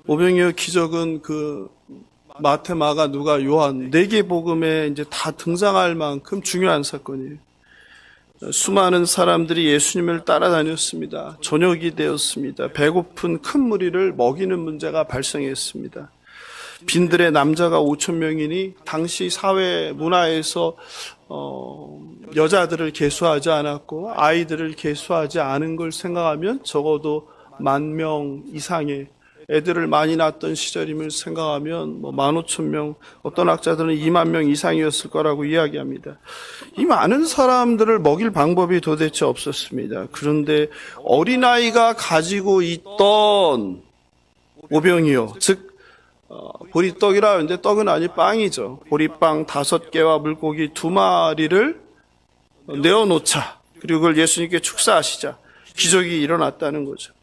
오병이어 기적은 그 마태, 마가, 누가, 요한 4개 복음에 이제 다 등장할 만큼 중요한 사건이에요. 수많은 사람들이 예수님을 따라다녔습니다. 저녁이 되었습니다. 배고픈 큰 무리를 먹이는 문제가 발생했습니다. 빈들의 남자가 5,000명이니 당시 사회 문화에서 여자들을 계수하지 않았고 아이들을 계수하지 않은 걸 생각하면 적어도 10,000명 이상의 애들을 많이 낳았던 시절임을 생각하면 15,000명, 어떤 학자들은 20,000명 이상이었을 거라고 이야기합니다. 이 많은 사람들을 먹일 방법이 도대체 없었습니다. 그런데 어린아이가 가지고 있던 오병이어, 즉 보리떡이라 하는데 떡은 아니 빵이죠. 보리빵 5개와 물고기 2마리를 내어놓자. 그리고 그걸 예수님께 축사하시자. 기적이 일어났다는 거죠.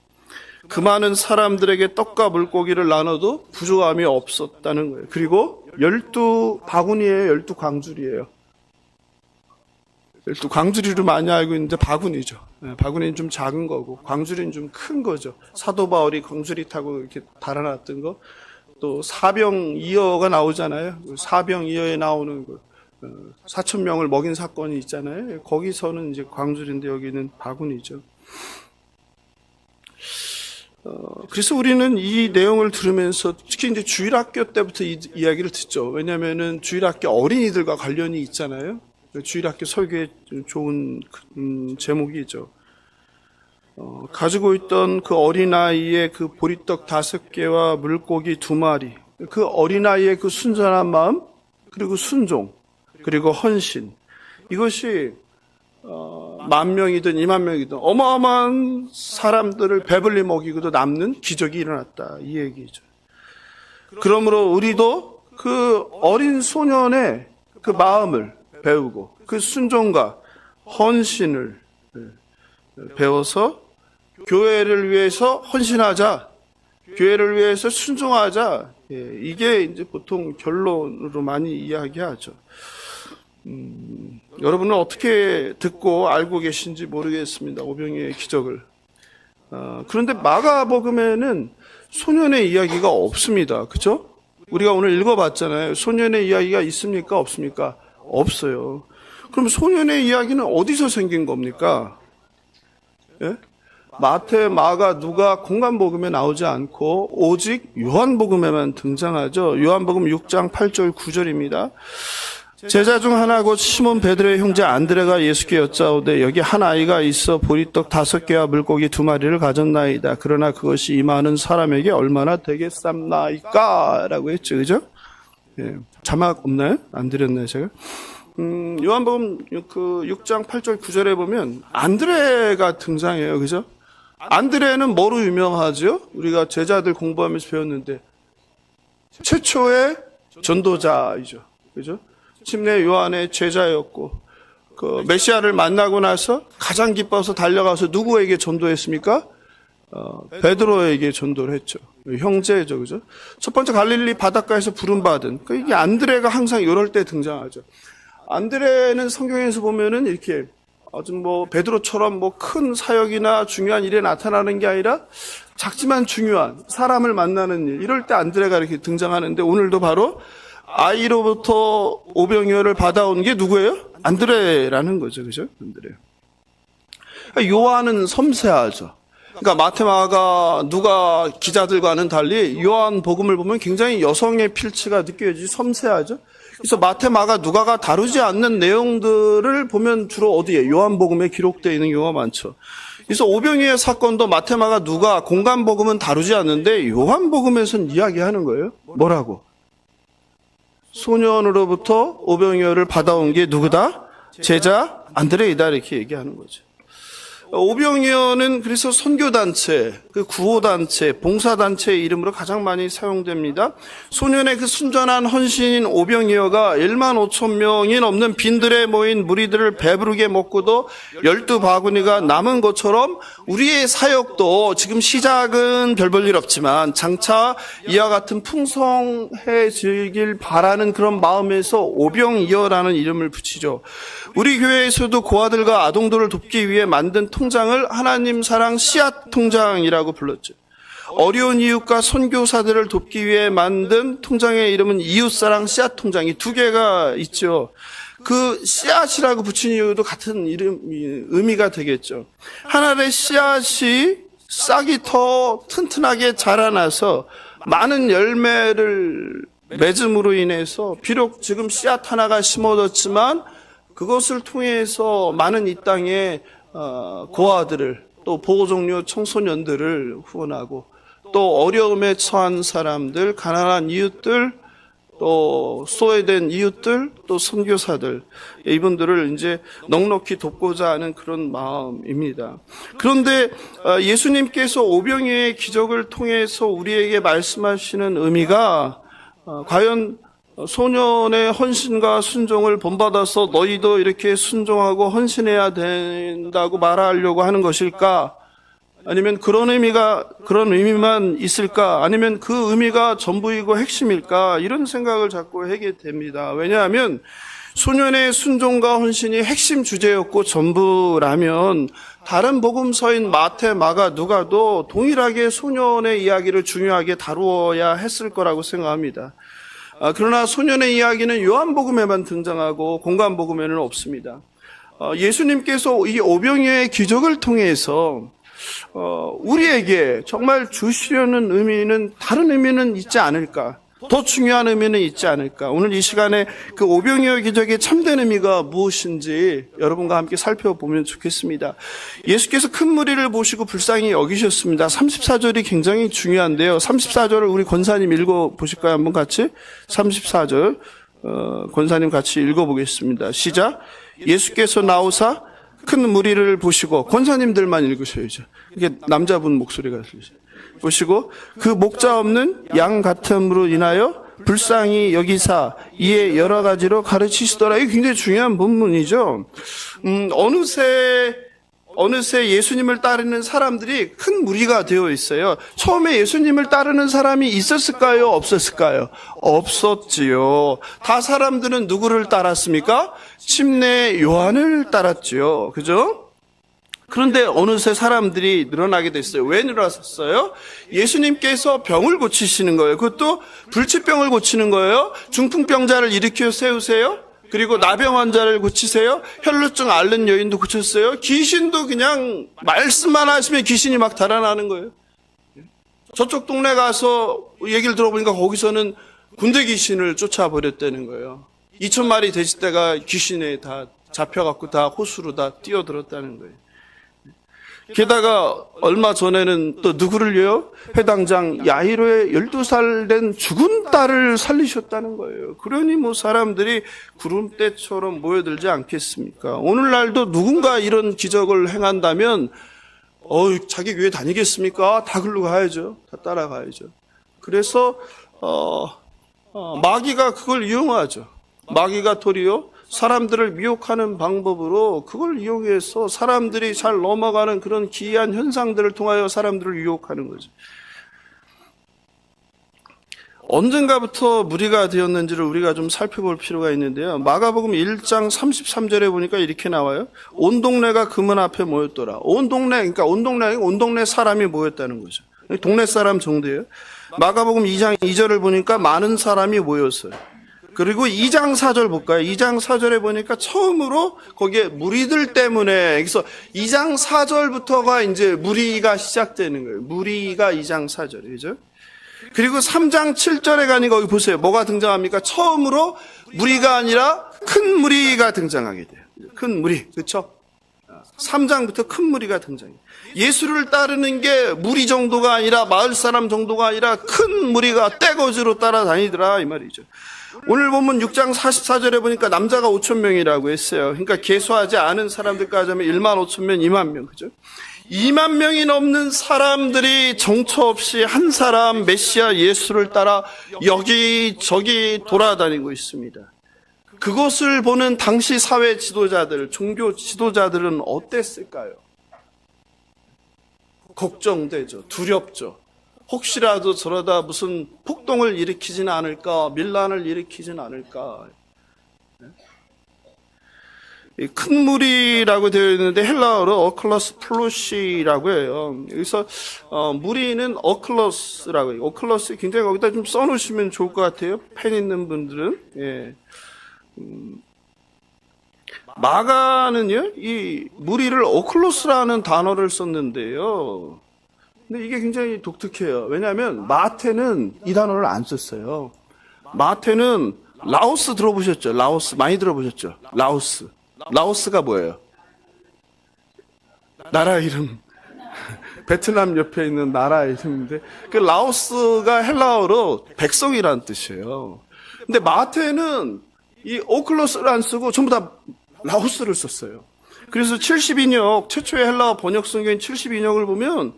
그 많은 사람들에게 떡과 물고기를 나눠도 부족함이 없었다는 거예요. 그리고 12바구니예요. 12광주리예요. 12광주리로 많이 알고 있는데 바구니죠. 바구니는 좀 작은 거고 광주리는 좀 큰 거죠. 사도 바울이 광주리 타고 이렇게 달아났던 거. 또 사병이어가 나오잖아요. 사병이어에 나오는 4,000명을 먹인 사건이 있잖아요. 거기서는 이제 광주리인데 여기는 바구니죠. 그래서 우리는 이 내용을 들으면서 특히 이제 주일학교 때부터 이 이야기를 듣죠. 왜냐하면은 주일학교 어린이들과 관련이 있잖아요. 주일학교 설교에 좋은 제목이죠. 가지고 있던 그 어린아이의 그 보리떡 5개와 물고기 2마리, 그 어린아이의 그 순전한 마음, 그리고 순종, 그리고 헌신, 이것이 10,000명이든 20,000명이든 어마어마한 사람들을 배불리 먹이고도 남는 기적이 일어났다, 이 얘기죠. 그러므로 우리도 그 어린 소년의 그 마음을 배우고 그 순종과 헌신을 배워서 교회를 위해서 헌신하자, 교회를 위해서 순종하자, 이게 이제 보통 결론으로 많이 이야기하죠. 여러분은 어떻게 듣고 알고 계신지 모르겠습니다. 오병이어의 기적을. 그런데 마가복음에는 소년의 이야기가 없습니다. 그렇죠? 우리가 오늘 읽어봤잖아요. 소년의 이야기가 있습니까? 없습니까? 없어요. 그럼 소년의 이야기는 어디서 생긴 겁니까? 예? 마태, 마가, 누가 공간복음에 나오지 않고 오직 요한복음에만 등장하죠. 요한복음 6장 8절 9절입니다. 제자 중 하나 곧 시몬 베드로의 형제 안드레가 예수께 여짜오되 여기 한 아이가 있어 보리떡 5개와 물고기 2마리를 가졌나이다. 그러나 그것이 이 많은 사람에게 얼마나 되겠삼나이까? 라고 했죠. 그죠? 예. 자막 없나요? 안 드렸나요, 제가? 요한복음 그 6장 8절 9절에 보면 안드레가 등장해요. 그죠? 안드레는 뭐로 유명하죠? 우리가 제자들 공부하면서 배웠는데 최초의 전도자이죠. 그죠? 침례 요한의 제자였고 그 메시아를 만나고 나서 가장 기뻐서 달려가서 누구에게 전도했습니까? 베드로에게 전도를 했죠. 형제죠. 그죠? 첫 번째 갈릴리 바닷가에서 부름받은 이게 안드레가 항상 이럴 때 등장하죠. 안드레는 성경에서 보면은 이렇게 아주 베드로처럼 큰 사역이나 중요한 일에 나타나는 게 아니라 작지만 중요한 사람을 만나는 일, 이럴 때 안드레가 이렇게 등장하는데 오늘도 바로 아이로부터 오병이어를 받아온 게 누구예요? 안드레라는 거죠. 그죠? 안드레. 요한은 섬세하죠. 그러니까 마태, 마가, 누가 기자들과는 달리 요한 복음을 보면 굉장히 여성의 필체가 느껴지지 섬세하죠. 그래서 마태, 마가, 누가가 다루지 않는 내용들을 보면 주로 어디에? 요한복음에 기록되어 있는 경우가 많죠. 그래서 오병이어 사건도 마태, 마가, 누가 공간복음은 다루지 않는데 요한복음에서는 이야기하는 거예요. 뭐라고? 소년으로부터 오병이어를 받아온 게 누구다? 제자 안드레이다, 이렇게 얘기하는 거죠. 오병이어는 그래서 선교단체, 그 구호단체, 봉사단체의 이름으로 가장 많이 사용됩니다. 소년의 그 순전한 헌신인 오병이어가 15,000명이 넘는 빈들에 모인 무리들을 배부르게 먹고도 12바구니가 남은 것처럼 우리의 사역도 지금 시작은 별 볼 일 없지만 장차 이와 같은 풍성해지길 바라는 그런 마음에서 오병이어라는 이름을 붙이죠. 우리 교회에서도 고아들과 아동들을 돕기 위해 만든 통장을 하나님 사랑 씨앗 통장이라고 불렀죠. 어려운 이웃과 선교사들을 돕기 위해 만든 통장의 이름은 이웃사랑 씨앗 통장이 두 개가 있죠. 그 씨앗이라고 붙인 이유도 같은 의미가 되겠죠. 하나의 씨앗이 싹이 더 튼튼하게 자라나서 많은 열매를 맺음으로 인해서 비록 지금 씨앗 하나가 심어졌지만 그것을 통해서 많은 이 땅의 고아들을 또 보호종료 청소년들을 후원하고 또 어려움에 처한 사람들, 가난한 이웃들, 또 소외된 이웃들, 또 선교사들, 이분들을 이제 넉넉히 돕고자 하는 그런 마음입니다. 그런데 예수님께서 오병이어의 기적을 통해서 우리에게 말씀하시는 의미가 과연 소년의 헌신과 순종을 본받아서 너희도 이렇게 순종하고 헌신해야 된다고 말하려고 하는 것일까? 아니면 그런 의미만 있을까? 아니면 그 의미가 전부이고 핵심일까? 이런 생각을 자꾸 하게 됩니다. 왜냐하면 소년의 순종과 헌신이 핵심 주제였고 전부라면 다른 복음서인 마태, 마가, 누가도 동일하게 소년의 이야기를 중요하게 다루어야 했을 거라고 생각합니다. 그러나 소년의 이야기는 요한복음에만 등장하고 공관복음에는 없습니다. 예수님께서 이 오병이어의 기적을 통해서 우리에게 정말 주시려는 의미는 다른 의미는 있지 않을까? 더 중요한 의미는 있지 않을까? 오늘 이 시간에 그 오병이어 기적의 참된 의미가 무엇인지 여러분과 함께 살펴보면 좋겠습니다. 예수께서 큰 무리를 보시고 불쌍히 여기셨습니다. 34절이 굉장히 중요한데요. 34절을 우리 권사님 읽어보실까요? 한번 같이? 34절 권사님 같이 읽어보겠습니다. 시작. 예수께서 나오사 큰 무리를 보시고, 권사님들만 읽으셔야죠. 이게 남자분 목소리가 들리죠. 보시고 그 목자 없는 양 같음으로 인하여 불쌍히 여기사 이에 여러 가지로 가르치시더라. 이게 굉장히 중요한 본문이죠. 어느새 예수님을 따르는 사람들이 큰 무리가 되어 있어요. 처음에 예수님을 따르는 사람이 있었을까요? 없었을까요? 없었지요. 다 사람들은 누구를 따랐습니까? 침례 요한을 따랐지요. 그죠? 그런데 어느새 사람들이 늘어나게 됐어요. 왜 늘어났어요? 예수님께서 병을 고치시는 거예요. 그것도 불치병을 고치는 거예요. 중풍병자를 일으켜 세우세요. 그리고 나병 환자를 고치세요. 혈루증 앓는 여인도 고쳤어요. 귀신도 그냥 말씀만 하시면 귀신이 막 달아나는 거예요. 저쪽 동네 가서 얘기를 들어보니까 거기서는 군대 귀신을 쫓아버렸다는 거예요. 2,000마리 돼지떼가 귀신에 다 잡혀갖고 다 호수로 다 뛰어들었다는 거예요. 게다가 얼마 전에는 또 누구를요? 회당장 야이로의 12살 된 죽은 딸을 살리셨다는 거예요. 그러니 뭐 사람들이 구름대처럼 모여들지 않겠습니까? 오늘날도 누군가 이런 기적을 행한다면 자기 교회 다니겠습니까? 다 글로 가야죠. 다 따라가야죠. 그래서 마귀가 그걸 이용하죠. 마귀가 도리어 사람들을 미혹하는 방법으로 그걸 이용해서 사람들이 잘 넘어가는 그런 기이한 현상들을 통하여 사람들을 유혹하는 거죠. 언젠가부터 무리가 되었는지를 우리가 좀 살펴볼 필요가 있는데요. 마가복음 1장 33절에 보니까 이렇게 나와요. 온 동네가 그 문 앞에 모였더라. 온 동네 사람이 모였다는 거죠. 동네 사람 정도예요. 마가복음 2장 2절을 보니까 많은 사람이 모였어요. 그리고 2장 4절 볼까요? 2장 4절에 보니까 처음으로 거기에 무리들 때문에, 그래서 2장 4절부터가 이제 무리가 시작되는 거예요. 무리가 2장 4절이죠. 그리고 3장 7절에 가니 거기 보세요. 뭐가 등장합니까? 처음으로 무리가 아니라 큰 무리가 등장하게 돼요. 큰 무리, 그렇죠? 3장부터 큰 무리가 등장해요. 예수를 따르는 게 무리 정도가 아니라 마을 사람 정도가 아니라 큰 무리가 떼거지로 따라다니더라 이 말이죠. 오늘 보면 6장 44절에 보니까 남자가 5,000명이라고 했어요. 그러니까 계수하지 않은 사람들까지 하면 15,000명, 2만 명, 그죠? 2만 명이 넘는 사람들이 정처 없이 한 사람 메시아 예수를 따라 여기저기 돌아다니고 있습니다. 그것을 보는 당시 사회 지도자들, 종교 지도자들은 어땠을까요? 걱정되죠. 두렵죠. 혹시라도 저러다 무슨 폭동을 일으키진 않을까, 밀란을 일으키진 않을까. 이 큰 무리라고 되어 있는데 헬라어로 어클러스 플로시라고 해요. 여기서 무리는 어클러스라고 해요. 어클러스 굉장히 거기다 좀 써놓으시면 좋을 것 같아요. 펜 있는 분들은. 예. 마가는요, 이 무리를 어클로스라는 단어를 썼는데요. 근데 이게 굉장히 독특해요. 왜냐하면 마태는 이 단어를 안 썼어요. 마태는 라오스 들어보셨죠? 라오스 많이 들어보셨죠? 라오스. 라오스가 뭐예요? 나라 이름. 베트남 옆에 있는 나라 이름인데 그 라오스가 헬라어로 백성이라는 뜻이에요. 근데 마태는 이 오클로스를 안 쓰고 전부 다 라오스를 썼어요. 그래서 72역, 최초의 헬라어 번역 성경인 72역을 보면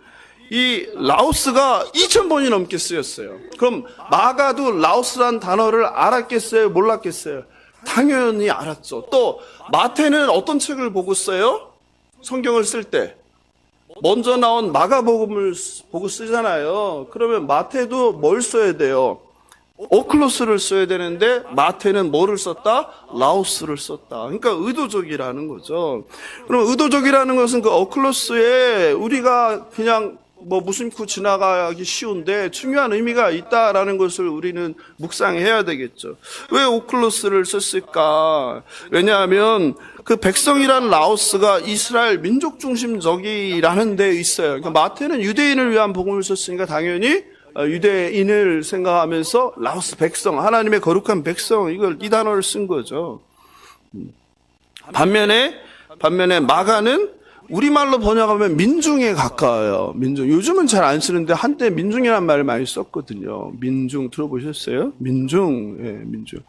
이 라오스가 2000번이 넘게 쓰였어요. 그럼 마가도 라오스란 단어를 알았겠어요? 몰랐겠어요? 당연히 알았죠. 또 마태는 어떤 책을 보고 써요? 성경을 쓸 때 먼저 나온 마가복음을 보고 쓰잖아요. 그러면 마태도 뭘 써야 돼요? 오클로스를 써야 되는데 마태는 뭐를 썼다? 라오스를 썼다. 그러니까 의도적이라는 거죠. 그럼 의도적이라는 것은 그 오클로스에 우리가 그냥 무심코 지나가기 쉬운데 중요한 의미가 있다라는 것을 우리는 묵상해야 되겠죠. 왜 오클로스를 썼을까? 왜냐하면 그 백성이라는 라오스가 이스라엘 민족 중심적이라는 데 있어요. 그러니까 마태는 유대인을 위한 복음을 썼으니까 당연히 유대인을 생각하면서 라오스 백성, 하나님의 거룩한 백성, 이 단어를 쓴 거죠. 반면에 마가는 우리말로 번역하면 민중에 가까워요. 민중. 요즘은 잘 안 쓰는데 한때 민중이라는 말을 많이 썼거든요. 민중 들어보셨어요? 민중. 예, 민중.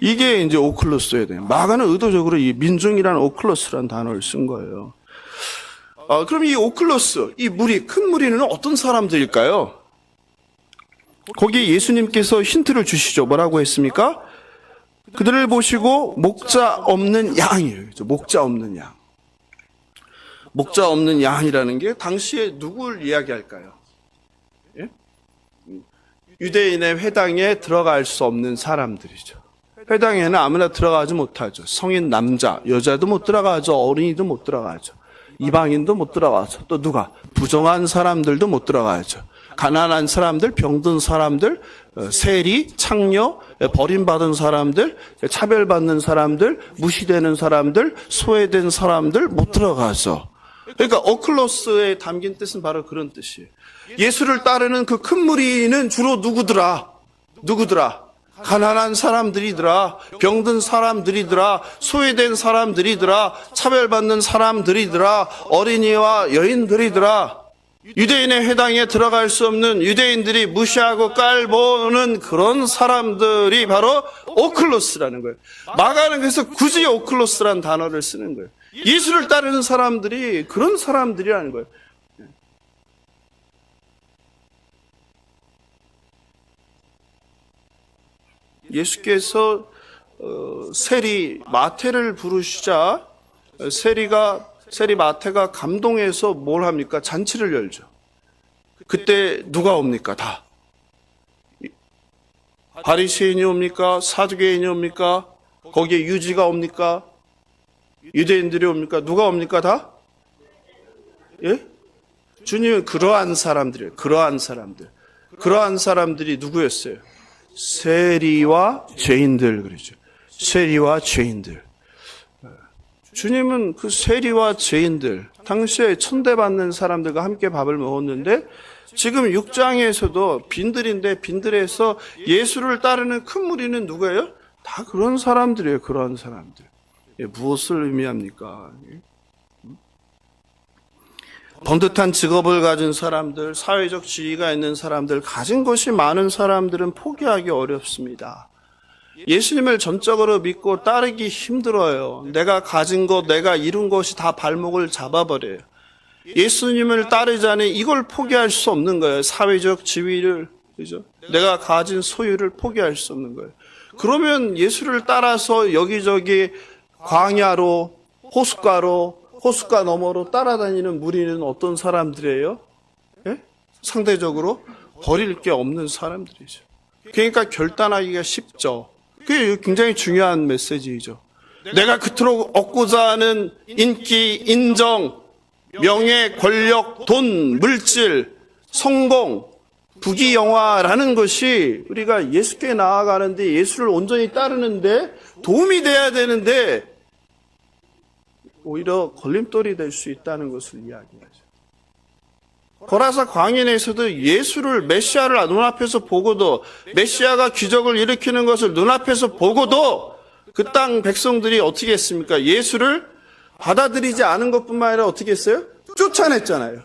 이게 이제 오클로스여야 돼요. 마가는 의도적으로 이 민중이라는 오클로스라는 단어를 쓴 거예요. 그럼 이 오클로스, 이 무리, 큰 무리는 어떤 사람들일까요? 거기에 예수님께서 힌트를 주시죠. 뭐라고 했습니까? 그들을 보시고 목자 없는 양이에요. 목자 없는 양. 목자 없는 양이라는 게 당시에 누굴 이야기할까요? 예? 유대인의 회당에 들어갈 수 없는 사람들이죠. 회당에는 아무나 들어가지 못하죠. 성인 남자, 여자도 못 들어가죠. 어린이도 못 들어가죠. 이방인도 못 들어가죠. 또 누가? 부정한 사람들도 못 들어가죠. 가난한 사람들, 병든 사람들, 세리, 창녀, 버림받은 사람들, 차별받는 사람들, 무시되는 사람들, 소외된 사람들 못 들어가죠. 그러니까 어클로스에 담긴 뜻은 바로 그런 뜻이에요. 예수를 따르는 그 큰 무리는 주로 누구더라? 가난한 사람들이더라, 병든 사람들이더라, 소외된 사람들이더라, 차별받는 사람들이더라, 어린이와 여인들이더라. 유대인의 회당에 들어갈 수 없는 유대인들이 무시하고 깔보는 그런 사람들이 바로 오클로스라는 거예요. 마가는 그래서 굳이 오클로스라는 단어를 쓰는 거예요. 예수를 따르는 사람들이 그런 사람들이라는 거예요. 예수께서 세리 마태를 부르시자 세리 마태가 감동해서 뭘 합니까? 잔치를 열죠. 그때 누가 옵니까? 다. 바리새인이 옵니까? 사두개인이 옵니까? 거기에 유지가 옵니까? 유대인들이 옵니까? 누가 옵니까? 다? 예? 주님은 그러한 사람들이에요. 그러한 사람들이 누구였어요? 세리와 죄인들 그러죠. 세리와 죄인들. 주님은 그 세리와 죄인들, 당시에 천대받는 사람들과 함께 밥을 먹었는데 지금 6장에서도 빈들에서 예수를 따르는 큰 무리는 누구예요? 다 그런 사람들이에요. 그런 사람들. 무엇을 의미합니까? 번듯한 직업을 가진 사람들, 사회적 지위가 있는 사람들, 가진 것이 많은 사람들은 포기하기 어렵습니다. 예수님을 전적으로 믿고 따르기 힘들어요. 내가 가진 것, 내가 이룬 것이 다 발목을 잡아버려요. 예수님을 따르자니 이걸 포기할 수 없는 거예요. 사회적 지위를, 그죠? 내가 가진 소유를 포기할 수 없는 거예요. 그러면 예수를 따라서 여기저기 광야로, 호숫가 너머로 따라다니는 무리는 어떤 사람들이에요? 예? 상대적으로 버릴 게 없는 사람들이죠. 그러니까 결단하기가 쉽죠. 그게 굉장히 중요한 메시지이죠. 내가 그토록 얻고자 하는 인기, 인정, 명예, 권력, 돈, 물질, 성공, 부귀영화라는 것이 우리가 예수께 나아가는데, 예수를 온전히 따르는데 도움이 돼야 되는데 오히려 걸림돌이 될 수 있다는 것을 이야기하죠. 고라사 광인에서도 예수를, 메시아를 눈앞에서 보고도, 메시아가 기적을 일으키는 것을 눈앞에서 보고도 그 땅 백성들이 어떻게 했습니까? 예수를 받아들이지 않은 것뿐만 아니라 어떻게 했어요? 쫓아냈잖아요.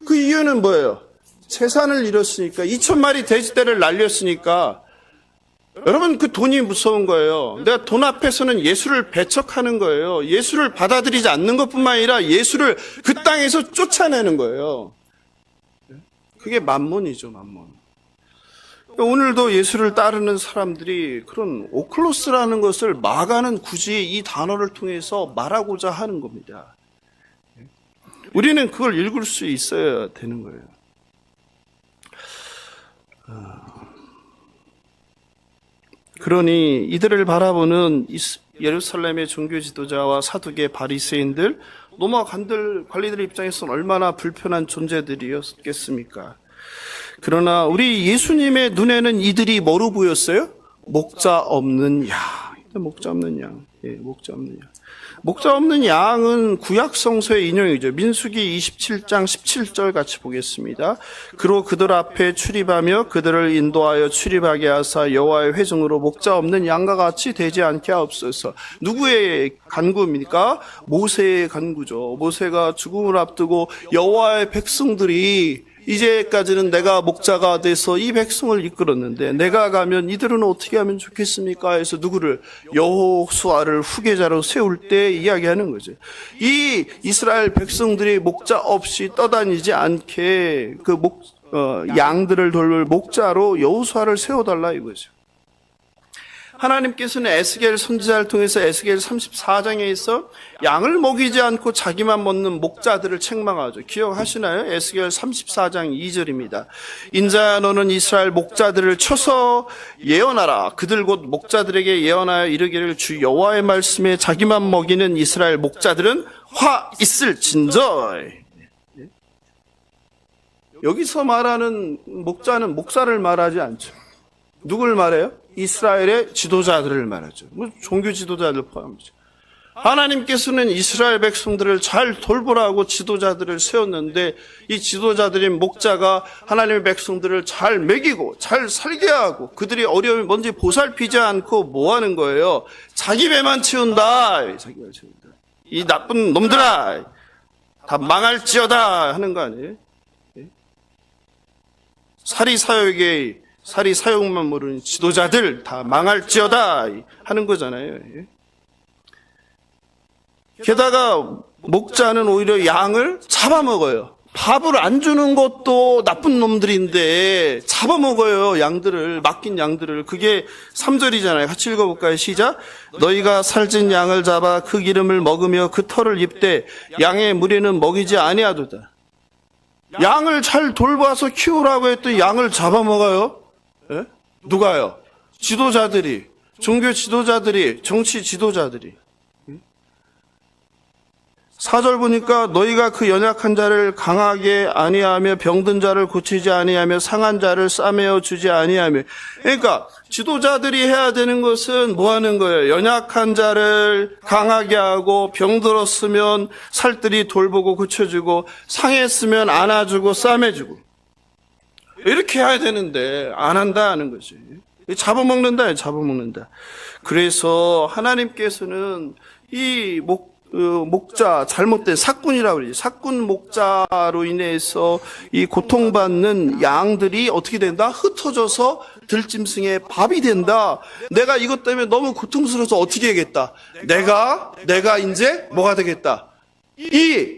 그 이유는 뭐예요? 재산을 잃었으니까, 2,000마리 돼지떼를 날렸으니까. 여러분, 그 돈이 무서운 거예요. 내가 돈 앞에서는 예수를 배척하는 거예요. 예수를 받아들이지 않는 것뿐만 아니라 예수를 그 땅에서 쫓아내는 거예요. 그게 만몬이죠, 만몬. 오늘도 예수를 따르는 사람들이 그런 오클로스라는 것을 마가는 굳이 이 단어를 통해서 말하고자 하는 겁니다. 우리는 그걸 읽을 수 있어야 되는 거예요. 그러니 이들을 바라보는 예루살렘의 종교 지도자와 사두개 바리새인들, 로마 관리들 입장에서는 얼마나 불편한 존재들이었겠습니까? 그러나 우리 예수님의 눈에는 이들이 뭐로 보였어요? 목자 없는 양. 목자 없는 양. 예, 목자 없는 양. 목자 없는 양은 구약 성서의 인용이죠. 민수기 27장 17절 같이 보겠습니다. 그로 그들 앞에 출입하며 그들을 인도하여 출입하게 하사 여호와의 회중으로 목자 없는 양과 같이 되지 않게 하옵소서. 누구의 간구입니까? 모세의 간구죠. 모세가 죽음을 앞두고 여호와의 백성들이 이제까지는 내가 목자가 돼서 이 백성을 이끌었는데 내가 가면 이들은 어떻게 하면 좋겠습니까? 해서 누구를? 여호수아를 후계자로 세울 때 이야기하는 거죠. 이 이스라엘 백성들이 목자 없이 떠다니지 않게 그 양들을 돌볼 목자로 여호수아를 세워달라 이거죠. 하나님께서는 에스겔 선지자를 통해서 에스겔 34장에서 양을 먹이지 않고 자기만 먹는 목자들을 책망하죠. 기억하시나요? 에스겔 34장 2절입니다. 인자야 너는 이스라엘 목자들을 쳐서 예언하라. 그들 곧 목자들에게 예언하여 이르기를 주 여호와의 말씀에 자기만 먹이는 이스라엘 목자들은 화 있을진저. 여기서 말하는 목자는 목사를 말하지 않죠. 누굴 말해요? 이스라엘의 지도자들을 말하죠. 종교 지도자들 포함이죠. 하나님께서는 이스라엘 백성들을 잘 돌보라고 지도자들을 세웠는데 이 지도자들인 목자가 하나님의 백성들을 잘 먹이고 잘 살게 하고 그들이 어려움이 뭔지 보살피지 않고 뭐 하는 거예요? 자기 배만 채운다. 자기 배만 채운다. 이 나쁜 놈들아 다 망할지어다 하는 거 아니에요? 사리 사욕만 모르는 지도자들 다 망할지어다 하는 거잖아요. 게다가 목자는 오히려 양을 잡아먹어요. 밥을 안 주는 것도 나쁜 놈들인데 잡아먹어요. 양들을, 맡긴 양들을. 그게 3절이잖아요. 같이 읽어볼까요? 시작. 너희가 살찐 양을 잡아 그 기름을 먹으며 그 털을 입되 양의 무리는 먹이지 아니하도다. 양을 잘 돌봐서 키우라고 했더니 양을 잡아먹어요. 예? 누가요? 지도자들이, 종교 지도자들이, 정치 지도자들이. 4절 보니까 너희가 그 연약한 자를 강하게 아니하며 병든 자를 고치지 아니하며 상한 자를 싸매어 주지 아니하며. 그러니까 지도자들이 해야 되는 것은 뭐 하는 거예요? 연약한 자를 강하게 하고 병들었으면 살뜰히 돌보고 고쳐주고 상했으면 안아주고 싸매주고. 이렇게 해야 되는데 안 한다 하는 거지. 잡아먹는다. 그래서 하나님께서는 이 목자, 잘못된 사꾼이라고 그러지. 사꾼 목자로 인해서 이 고통받는 양들이 어떻게 된다? 흩어져서 들짐승의 밥이 된다. 내가 이것 때문에 너무 고통스러워서 어떻게 하겠다? 내가 이제 뭐가 되겠다? 이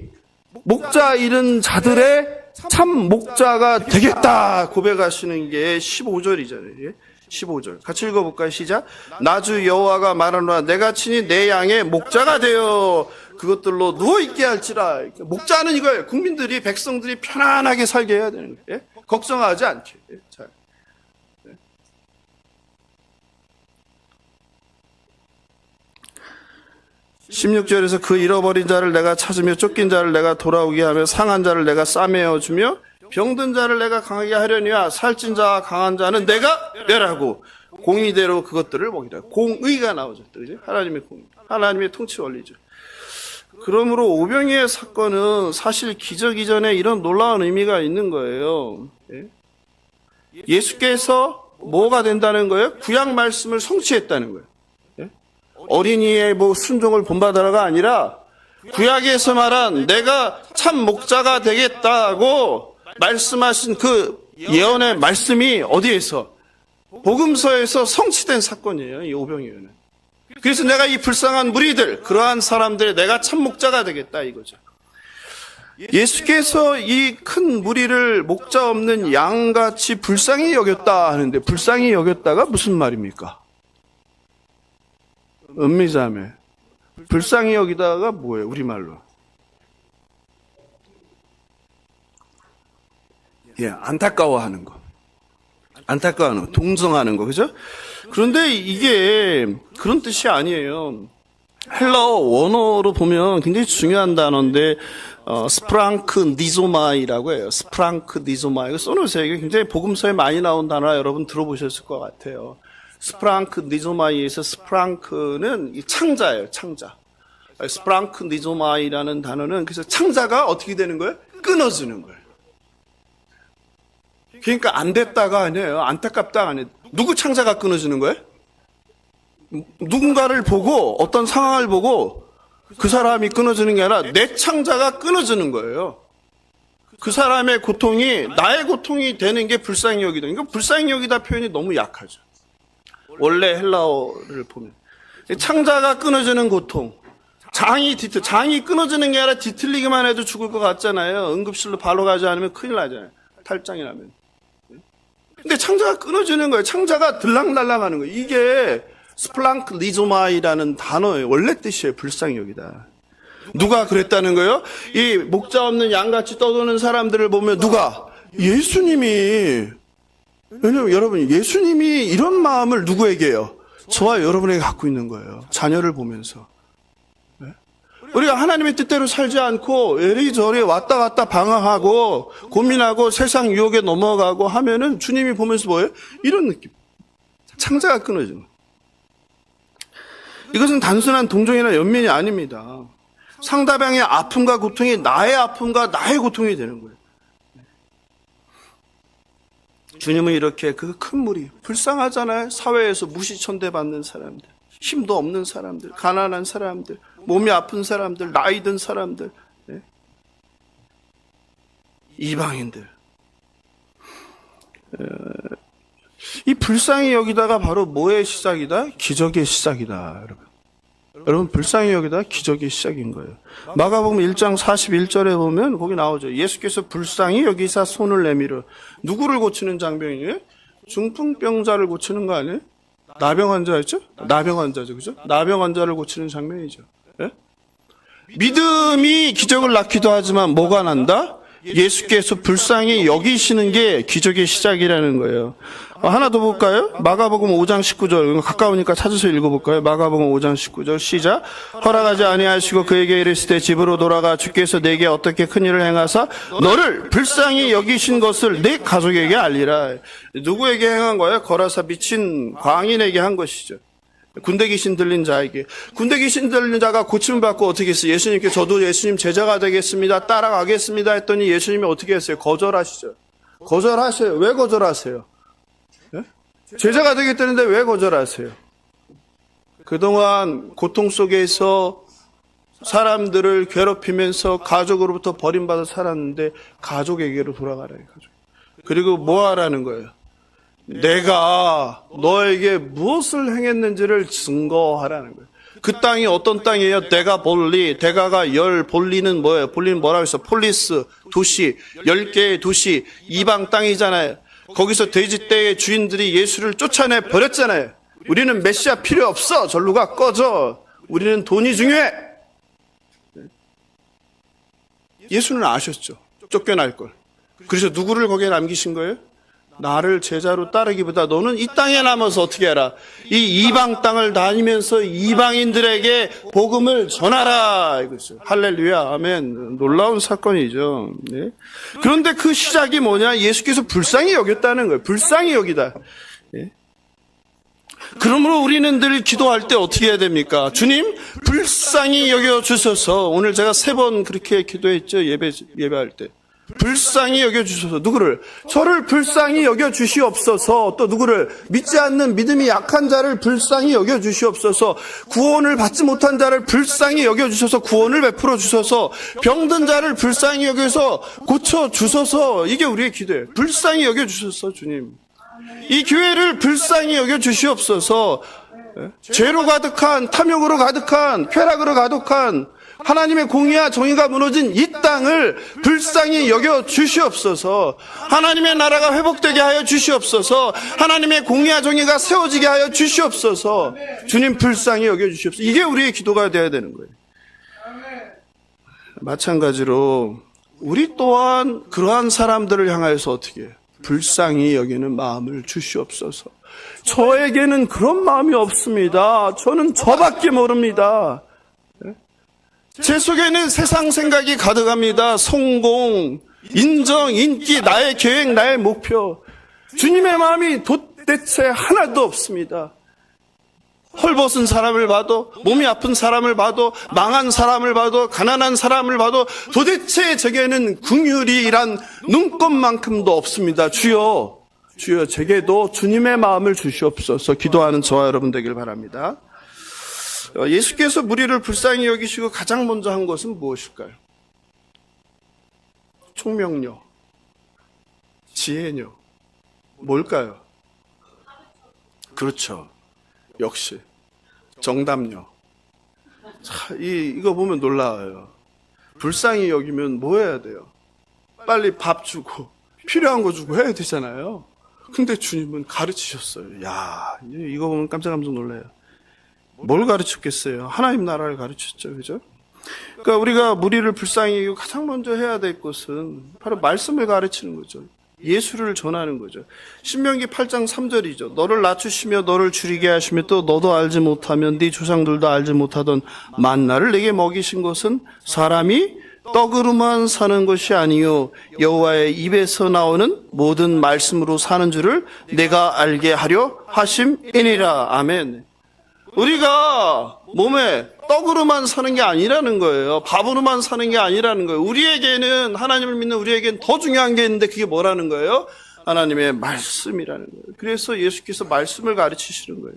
목자 잃은 자들의 참 목자가 되겠다 고백하시는 게 15절이잖아요. 15절 같이 읽어볼까요? 시작. 나주 여호와가 말하노라 내가 친히 내 양의 목자가 되어 그것들로 누워있게 할지라. 목자는 이거예요. 국민들이 백성들이 편안하게 살게 해야 되는 거예요. 걱정하지 않게. 잘. 16절에서 그 잃어버린 자를 내가 찾으며 쫓긴 자를 내가 돌아오게 하며 상한 자를 내가 싸매어 주며 병든 자를 내가 강하게 하려니와 살찐 자와 강한 자는 내가 멸하고 공의대로 그것들을 먹이라. 공의가 나오죠. 그죠? 하나님의 공의. 하나님의 통치 원리죠. 그러므로 오병이의 사건은 사실 기적 이전에 이런 놀라운 의미가 있는 거예요. 예수께서 뭐가 된다는 거예요? 구약 말씀을 성취했다는 거예요. 어린이의 순종을 본받아라가 아니라 구약에서 말한 내가 참 목자가 되겠다고 말씀하신 그 예언의 말씀이 어디에서? 복음서에서 성취된 사건이에요. 이 오병이어는. 그래서 내가 이 불쌍한 무리들, 그러한 사람들의 내가 참 목자가 되겠다 이거죠. 예수께서 이 큰 무리를 목자 없는 양같이 불쌍히 여겼다 하는데, 불쌍히 여겼다가 무슨 말입니까? 음미자매. 불쌍히 여기다가 뭐예요? 우리말로. 안타까워하는 거. 안타까워하는 거. 동정하는 거. 그죠? 그런데 이게 그런 뜻이 아니에요. 헬라어 원어로 보면 굉장히 중요한 단어인데, 스프랑크 니조마이라고 해요. 스프랑크 니조마. 이거 써놓으세요. 이게 굉장히 복음서에 많이 나온 단어라 여러분 들어보셨을 것 같아요. 스프랑크 니조마이에서 스프랑크는 창자예요. 창자. 스프랑크 니조마이라는 단어는 그래서 창자가 어떻게 되는 거예요? 끊어지는 거예요. 그러니까 안 됐다가 아니에요. 안타깝다가 아니에요. 누구 창자가 끊어지는 거예요? 누군가를 보고 어떤 상황을 보고 그 사람이 끊어지는 게 아니라 내 창자가 끊어지는 거예요. 그 사람의 고통이 나의 고통이 되는 게 불쌍히 여기다. 그러니까 불쌍히 여기다 표현이 너무 약하죠. 원래 헬라어를 보면 창자가 끊어지는 고통, 장이 끊어지는 게 아니라 뒤틀리기만 해도 죽을 것 같잖아요. 응급실로 바로 가지 않으면 큰일 나잖아요. 탈장이 나면. 근데 창자가 끊어지는 거예요. 창자가 들락날락하는 거예요. 이게 스플랑크 리조마이라는 단어의 원래 뜻이에요. 불쌍히 여기다. 누가 그랬다는 거예요? 이 목자 없는 양같이 떠도는 사람들을 보면 누가? 예수님이. 왜냐면 여러분, 예수님이 이런 마음을 누구에게요? 저와 여러분에게 갖고 있는 거예요. 자녀를 보면서. 네? 우리가 하나님의 뜻대로 살지 않고 이리저리 왔다 갔다 방황하고 고민하고 세상 유혹에 넘어가고 하면은 주님이 보면서 뭐예요? 이런 느낌. 창자가 끊어지는 거예요. 이것은 단순한 동정이나 연민이 아닙니다. 상대방의 아픔과 고통이 나의 아픔과 나의 고통이 되는 거예요. 주님은 이렇게 그 큰 무리, 불쌍하잖아요. 사회에서 무시천대받는 사람들, 힘도 없는 사람들, 가난한 사람들, 몸이 아픈 사람들, 나이 든 사람들, 네? 이방인들. 이 불쌍히 여기다가 바로 뭐의 시작이다? 기적의 시작이다, 여러분. 여러분, 불쌍히 여기다가 기적의 시작인 거예요. 마가복음 1장 41절에 보면 거기 나오죠. 예수께서 불쌍히 여기사 손을 내밀어. 누구를 고치는 장면이에요? 중풍병자를 고치는 거 아니에요? 나병 환자였죠? 나병 환자죠, 그죠? 나병 환자를 고치는 장면이죠. 네? 믿음이 기적을 낳기도 하지만 뭐가 난다? 예수께서 불쌍히 여기시는 게 기적의 시작이라는 거예요. 하나 더 볼까요? 마가복음 5장 19절. 가까우니까 찾아서 읽어볼까요? 마가복음 5장 19절 시작. 허락하지 아니하시고 그에게 이르시되 집으로 돌아가 주께서 내게 어떻게 큰 일을 행하사 너를 불쌍히 여기신 것을 내 가족에게 알리라. 누구에게 행한 거예요? 거라사 미친 광인에게 한 것이죠. 군대 귀신 들린 자에게. 군대 귀신 들린 자가 고침을 받고 어떻게 했어요? 예수님께 저도 예수님 제자가 되겠습니다. 따라가겠습니다 했더니 예수님이 어떻게 했어요? 거절하시죠. 거절하세요. 왜 거절하세요? 네? 제자가 되겠다는데 왜 거절하세요? 그동안 고통 속에서 사람들을 괴롭히면서 가족으로부터 버림받아 살았는데 가족에게로 돌아가라요. 가족. 그리고 뭐 하라는 거예요? 내가 너에게 무엇을 행했는지를 증거하라는 거예요. 그 땅이 어떤 땅이에요? 대가 볼리, 대가가 열, 볼리는 뭐예요? 볼리는 뭐라고 했어? 폴리스, 도시, 10개의 도시, 이방 땅이잖아요. 거기서 돼지 떼의 주인들이 예수를 쫓아내 버렸잖아요. 우리는 메시아 필요 없어. 절로 가, 꺼져. 우리는 돈이 중요해. 예수는 아셨죠. 쫓겨날 걸. 그래서 누구를 거기에 남기신 거예요? 나를 제자로 따르기보다 너는 이 땅에 남아서 어떻게 해라? 이 이방 땅을 다니면서 이방인들에게 복음을 전하라. 이거죠. 할렐루야. 아멘. 놀라운 사건이죠. 네. 그런데 그 시작이 뭐냐? 예수께서 불쌍히 여겼다는 거예요. 불쌍히 여기다. 네. 그러므로 우리는 늘 기도할 때 어떻게 해야 됩니까? 주님, 불쌍히 여겨주셔서. 오늘 제가 3번 그렇게 기도했죠. 예배할 때. 불쌍히 여겨주셔서. 누구를? 저를 불쌍히 여겨주시옵소서. 또 누구를? 믿지 않는 믿음이 약한 자를 불쌍히 여겨주시옵소서. 구원을 받지 못한 자를 불쌍히 여겨주셔서 구원을 베풀어 주셔서, 병든 자를 불쌍히 여겨서 고쳐주셔서. 이게 우리의 기도예요. 불쌍히 여겨주셔서 주님. 이 교회를 불쌍히 여겨주시옵소서. 죄로 가득한, 탐욕으로 가득한, 쾌락으로 가득한 하나님의 공의와 정의가 무너진 이 땅을 불쌍히 여겨 주시옵소서. 하나님의 나라가 회복되게 하여 주시옵소서. 하나님의 공의와 정의가 세워지게 하여 주시옵소서. 주님 불쌍히 여겨 주시옵소서. 이게 우리의 기도가 되어야 되는 거예요. 마찬가지로 우리 또한 그러한 사람들을 향하여서 어떻게 해요? 불쌍히 여기는 마음을 주시옵소서. 저에게는 그런 마음이 없습니다. 저는 저밖에 모릅니다. 제 속에는 세상 생각이 가득합니다. 성공, 인정, 인기, 나의 계획, 나의 목표. 주님의 마음이 도대체 하나도 없습니다. 헐벗은 사람을 봐도, 몸이 아픈 사람을 봐도, 망한 사람을 봐도, 가난한 사람을 봐도 도대체 제게는 긍휼이란 눈꼽만큼도 없습니다. 주여, 주여 제게도 주님의 마음을 주시옵소서. 기도하는 저와 여러분 되길 바랍니다. 예수께서 무리를 불쌍히 여기시고 가장 먼저 한 것은 무엇일까요? 총명료, 지혜료, 뭘까요? 그렇죠. 역시 정답료. 이거 보면 놀라워요. 불쌍히 여기면 뭐 해야 돼요? 빨리 밥 주고 필요한 거 주고 해야 되잖아요. 근데 주님은 가르치셨어요. 야, 이거 보면 깜짝 놀라요. 뭘 가르쳤겠어요? 하나님 나라를 가르쳤죠. 그죠? 그러니까 우리가 무리를 불쌍히 여기고 가장 먼저 해야 될 것은 바로 말씀을 가르치는 거죠. 예수를 전하는 거죠. 신명기 8장 3절이죠. 너를 낮추시며 너를 줄이게 하시며 또 너도 알지 못하면 네 조상들도 알지 못하던 만나를 내게 먹이신 것은 사람이 떡으로만 사는 것이 아니요 여호와의 입에서 나오는 모든 말씀으로 사는 줄을 내가 알게 하려 하심이니라. 아멘. 우리가 몸에 떡으로만 사는 게 아니라는 거예요. 밥으로만 사는 게 아니라는 거예요. 우리에게는, 하나님을 믿는 우리에게는 더 중요한 게 있는데 그게 뭐라는 거예요? 하나님의 말씀이라는 거예요. 그래서 예수께서 말씀을 가르치시는 거예요.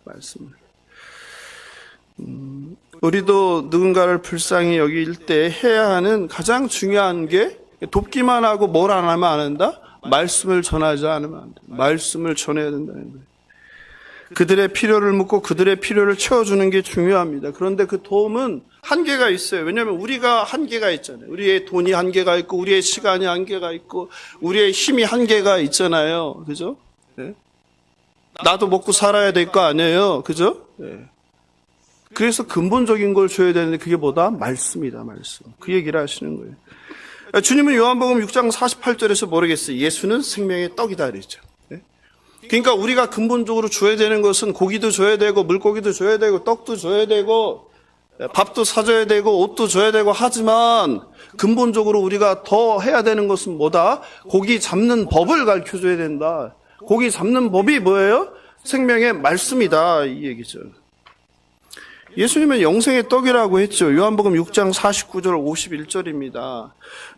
말씀을. 우리도 누군가를 불쌍히 여길 때 해야 하는 가장 중요한 게, 돕기만 하고 뭘 안 하면 안 한다? 말씀을 전하지 않으면 안 돼. 말씀을 전해야 된다는 거예요. 그들의 필요를 묻고 그들의 필요를 채워주는 게 중요합니다. 그런데 그 도움은 한계가 있어요. 왜냐하면 우리가 한계가 있잖아요. 우리의 돈이 한계가 있고 우리의 시간이 한계가 있고 우리의 힘이 한계가 있잖아요. 그죠? 네. 나도 먹고 살아야 될 거 아니에요. 그죠? 네. 그래서 근본적인 걸 줘야 되는데 그게 뭐다? 말씀이다. 말씀. 그 얘기를 하시는 거예요. 주님은 요한복음 6장 48절에서 모르겠어요. 예수는 생명의 떡이다 그랬죠. 그러니까 우리가 근본적으로 줘야 되는 것은 고기도 줘야 되고 물고기도 줘야 되고 떡도 줘야 되고 밥도 사줘야 되고 옷도 줘야 되고 하지만 근본적으로 우리가 더 해야 되는 것은 뭐다? 고기 잡는 법을 가르쳐줘야 된다. 고기 잡는 법이 뭐예요? 생명의 말씀이다 이 얘기죠. 예수님은 영생의 떡이라고 했죠. 요한복음 6장 49절 51절입니다.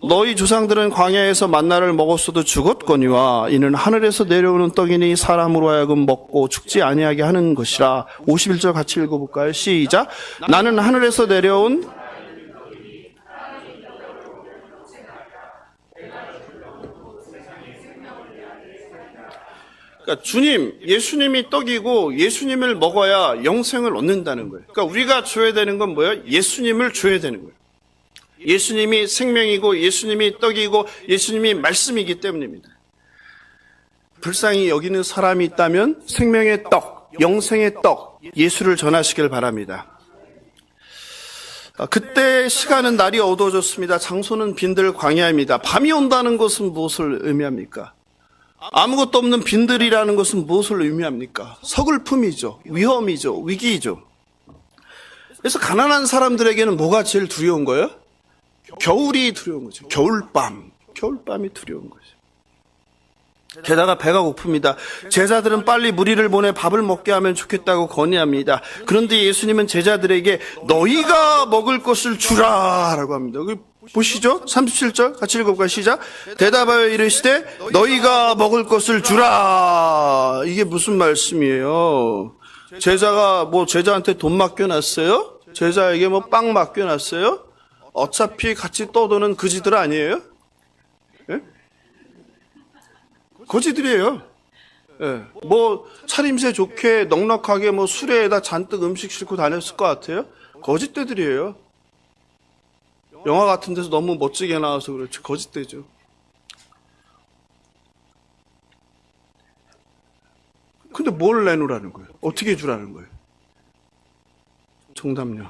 너희 조상들은 광야에서 만나를 먹었어도 죽었거니와 이는 하늘에서 내려오는 떡이니 사람으로 하여금 먹고 죽지 아니하게 하는 것이라. 51절 같이 읽어볼까요? 시작. 나는 하늘에서 내려온 그러니까 주님, 예수님이 떡이고 예수님을 먹어야 영생을 얻는다는 거예요. 그러니까 우리가 줘야 되는 건 뭐예요? 예수님을 줘야 되는 거예요. 예수님이 생명이고 예수님이 떡이고 예수님이 말씀이기 때문입니다. 불쌍히 여기는 사람이 있다면 생명의 떡, 영생의 떡, 예수를 전하시길 바랍니다. 그때 시간은 날이 어두워졌습니다. 장소는 빈들 광야입니다. 밤이 온다는 것은 무엇을 의미합니까? 아무것도 없는 빈들이라는 것은 무엇을 의미합니까? 서글픔이죠. 위험이죠. 위기이죠. 그래서 가난한 사람들에게는 뭐가 제일 두려운 거예요? 겨울이 두려운 거죠. 겨울밤이 두려운 거죠. 게다가 배가 고픕니다. 제자들은 빨리 무리를 보내 밥을 먹게 하면 좋겠다고 건의합니다. 그런데 예수님은 제자들에게 너희가 먹을 것을 주라 라고 합니다. 여기 보시죠. 37절 같이 읽어볼까요? 시작. 대답하여 이르시되 너희가 먹을 것을 주라. 이게 무슨 말씀이에요? 제자가 제자한테 돈 맡겨놨어요? 제자에게 빵 맡겨놨어요? 어차피 같이 떠도는 그지들 아니에요? 예? 거지들이에요. 예. 차림새 좋게 넉넉하게 수레에다 잔뜩 음식 싣고 다녔을 것 같아요? 거짓대들이에요. 영화 같은 데서 너무 멋지게 나와서 그렇지 거짓대죠. 근데 뭘 내놓으라는 거예요? 어떻게 주라는 거예요? 정답요.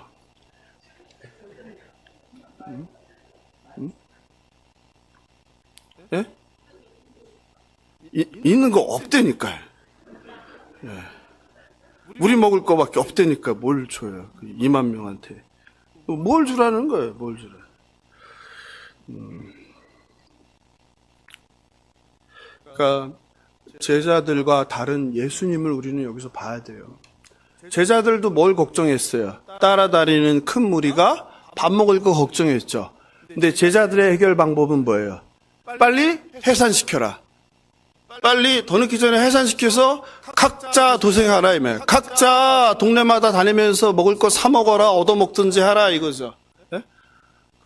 예? 있는 거 없다니까요. 예. 우리 먹을 거밖에 없다니까 뭘 줘요? 2만 명한테. 뭘 주라는 거예요? 뭘 주라? 그러니까 제자들과 다른 예수님을 우리는 여기서 봐야 돼요. 제자들도 뭘 걱정했어요? 따라다니는 큰 무리가 밥 먹을 거 걱정했죠. 근데 제자들의 해결 방법은 뭐예요? 빨리 해산시켜라. 빨리 더 늦기 전에 해산시켜서 각자 도생하라 이말. 각자 동네마다 다니면서 먹을 거 사 먹어라, 얻어 먹든지 하라 이거죠. 네?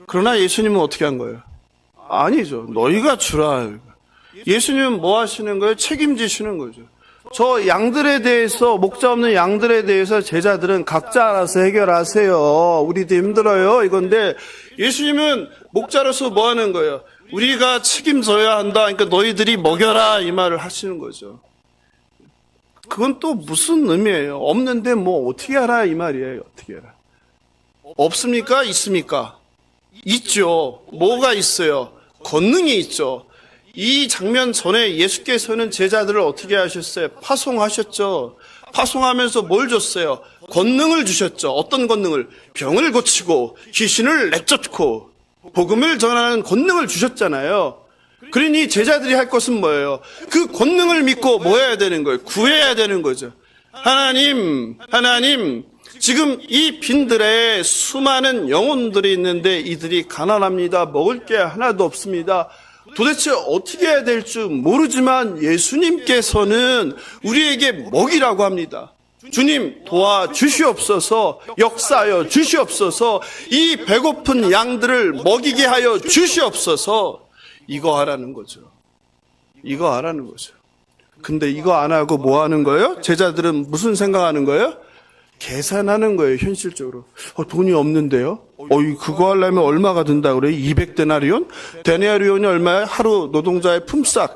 그러나 예수님은 어떻게 한 거예요? 아니죠. 너희가 주라. 예수님은 뭐 하시는 거예요? 책임지시는 거죠. 저 양들에 대해서, 목자 없는 양들에 대해서 제자들은 각자 알아서 해결하세요. 우리도 힘들어요. 이건데 예수님은 목자로서 뭐 하는 거예요? 우리가 책임져야 한다. 그러니까 너희들이 먹여라 이 말을 하시는 거죠. 그건 또 무슨 의미예요? 없는데 어떻게 하라 이 말이에요. 어떻게 하라. 없습니까? 있습니까? 있죠. 뭐가 있어요? 권능이 있죠. 이 장면 전에 예수께서는 제자들을 어떻게 하셨어요? 파송하셨죠. 파송하면서 뭘 줬어요? 권능을 주셨죠. 어떤 권능을? 병을 고치고 귀신을 내쫓고 복음을 전하는 권능을 주셨잖아요. 그러니 제자들이 할 것은 뭐예요? 그 권능을 믿고 뭐 해야 되는 거예요? 구해야 되는 거죠. 하나님, 지금 이 빈들에 수많은 영혼들이 있는데 이들이 가난합니다. 먹을 게 하나도 없습니다. 도대체 어떻게 해야 될 줄 모르지만 예수님께서는 우리에게 먹이라고 합니다. 주님 도와주시옵소서, 역사하여 주시옵소서, 이 배고픈 양들을 먹이게 하여 주시옵소서. 이거 하라는 거죠. 이거 하라는 거죠. 근데 이거 안 하고 뭐 하는 거예요? 제자들은 무슨 생각하는 거예요? 계산하는 거예요, 현실적으로. 돈이 없는데요? 그거 하려면 얼마가 든다 그래요? 200데나리온? 데나리온이 얼마예요? 하루 노동자의 품삯.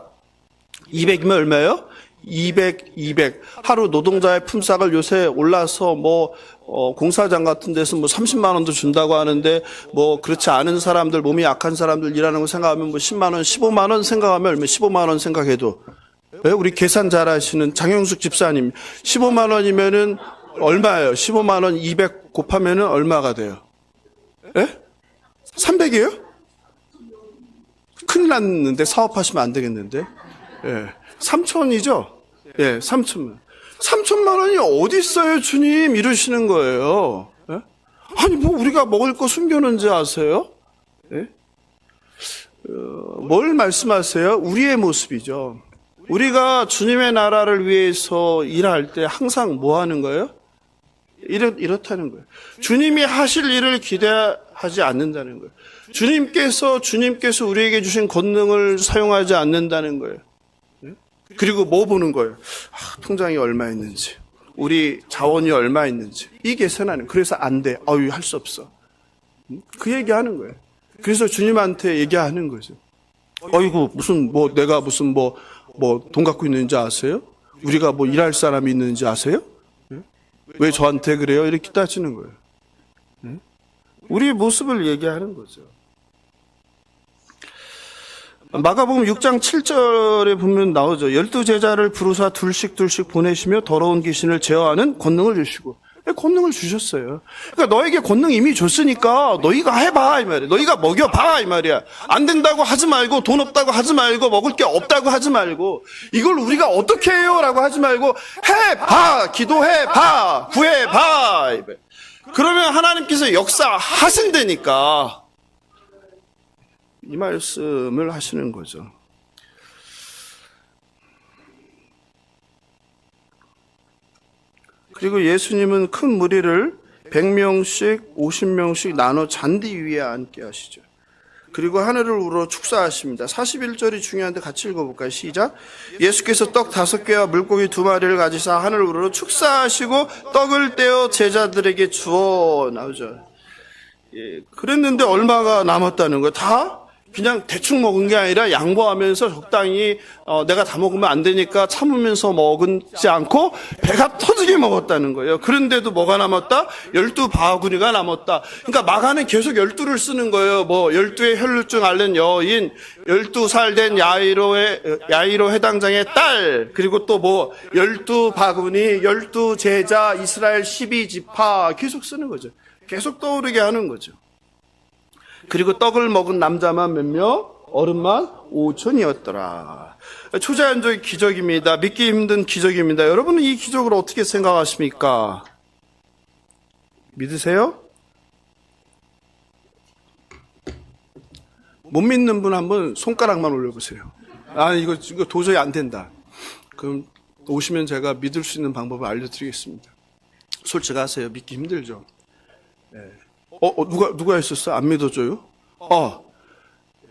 200이면 얼마예요? 200. 하루 노동자의 품삯을 요새 올라서 공사장 같은 데서 30만 원도 준다고 하는데 그렇지 않은 사람들, 몸이 약한 사람들 일하는 거 생각하면 10만 원, 15만 원 생각하면 얼마? 15만 원 생각해도. 우리 계산 잘 하시는 장영숙 집사님. 15만 원이면은 얼마예요? 15만 원 200 곱하면은 얼마가 돼요? 예? 300이에요? 큰일 났는데 사업하시면 안 되겠는데? 예. 3천이죠? 예, 3천만. 3천만 원이 어디 있어요, 주님? 이러시는 거예요. 예? 아니, 우리가 먹을 거 숨겨놓은지 아세요? 예? 뭘 말씀하세요? 우리의 모습이죠. 우리가 주님의 나라를 위해서 일할 때 항상 뭐 하는 거예요? 이렇다는 거예요. 주님이 하실 일을 기대하지 않는다는 거예요. 주님께서 우리에게 주신 권능을 사용하지 않는다는 거예요. 그리고 뭐 보는 거예요? 통장이 얼마 있는지, 우리 자원이 얼마 있는지. 이 계산하는. 그래서 안 돼. 할 수 없어. 그 얘기하는 거예요. 그래서 주님한테 얘기하는 거죠. 내가 무슨 돈 갖고 있는지 아세요? 우리가 일할 사람이 있는지 아세요? 왜 저한테 그래요? 이렇게 따지는 거예요. 우리의 모습을 얘기하는 거죠. 마가복음 6장 7절에 보면 나오죠. 12제자를 부르사 둘씩 보내시며 더러운 귀신을 제어하는 권능을 주시고. 권능을 주셨어요. 그러니까 너에게 권능 이미 줬으니까 너희가 해봐 이 말이야. 너희가 먹여봐 이 말이야. 안 된다고 하지 말고, 돈 없다고 하지 말고, 먹을 게 없다고 하지 말고, 이걸 우리가 어떻게 해요? 라고 하지 말고 해봐, 기도해봐, 구해봐. 그러면 하나님께서 역사하신다니까 이 말씀을 하시는 거죠. 그리고 예수님은 큰 무리를 100명씩 50명씩 나눠 잔디 위에 앉게 하시죠. 그리고 하늘을 우러 축사하십니다. 41절이 중요한데 같이 읽어볼까요? 시작. 예수께서 떡 5개와 물고기 2마리를 가지사 하늘을 우러 축사하시고 떡을 떼어 제자들에게 주어. 나오죠. 예, 그랬는데 얼마가 남았다는 거예요? 다 그냥 대충 먹은 게 아니라 양보하면서 적당히 내가 다 먹으면 안 되니까 참으면서 먹지 않고 배가 터지게 먹었다는 거예요. 그런데도 뭐가 남았다? 12바구니가 남았다. 그러니까 마가는 계속 12를 쓰는 거예요. 뭐 12의 혈루증 앓는 여인, 12살 된 야이로 회당장의 딸, 그리고 또 뭐 12바구니, 12제자, 이스라엘 12지파 계속 쓰는 거죠. 계속 떠오르게 하는 거죠. 그리고 떡을 먹은 남자만 몇 명? 어른만 5천이었더라. 초자연적 기적입니다. 믿기 힘든 기적입니다. 여러분은 이 기적을 어떻게 생각하십니까? 믿으세요? 못 믿는 분 한번 손가락만 올려보세요. 아, 이거 도저히 안 된다. 그럼 오시면 제가 믿을 수 있는 방법을 알려드리겠습니다. 솔직하세요. 믿기 힘들죠? 네. 누가 했었어? 안 믿어줘요?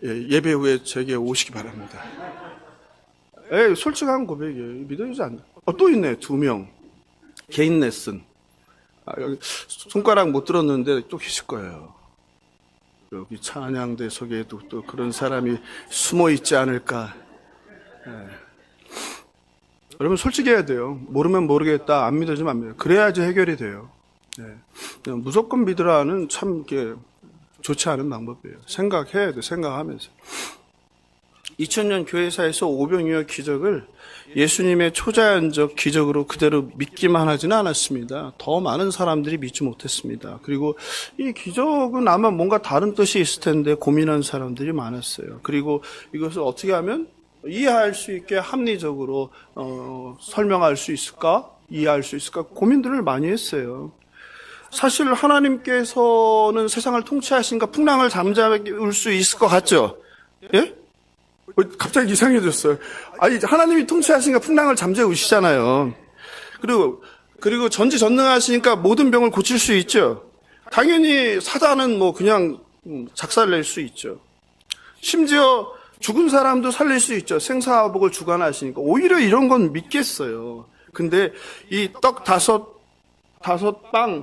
예배 후에 제게 오시기 바랍니다. 솔직한 고백이에요. 믿어주지 않나? 또 있네. 2명. 개인 레슨. 여기 손가락 못 들었는데 또 계실 거예요. 여기 찬양대 속에도 또 그런 사람이 숨어 있지 않을까. 여러분 솔직해야 돼요. 모르면 모르겠다. 안 믿어주면 안 믿어. 그래야지 해결이 돼요. 무조건 믿으라는 참 이게 좋지 않은 방법이에요. 생각해야 돼. 생각하면서. 2000년 교회사에서 오병이어 기적을 예수님의 초자연적 기적으로 그대로 믿기만 하지는 않았습니다. 더 많은 사람들이 믿지 못했습니다. 그리고 이 기적은 아마 뭔가 다른 뜻이 있을 텐데 고민한 사람들이 많았어요. 그리고 이것을 어떻게 하면 이해할 수 있게 합리적으로 설명할 수 있을까? 이해할 수 있을까? 고민들을 많이 했어요. 사실 하나님께서는 세상을 통치하신가 풍랑을 잠재울 수 있을 것 같죠? 예? 갑자기 이상해졌어요. 아니, 하나님이 통치하신가 풍랑을 잠재우시잖아요. 그리고 전지전능하시니까 모든 병을 고칠 수 있죠. 당연히 사단은 뭐 그냥 작살낼 수 있죠. 심지어 죽은 사람도 살릴 수 있죠. 생사화복을 주관하시니까. 오히려 이런 건 믿겠어요. 근데 이 떡 5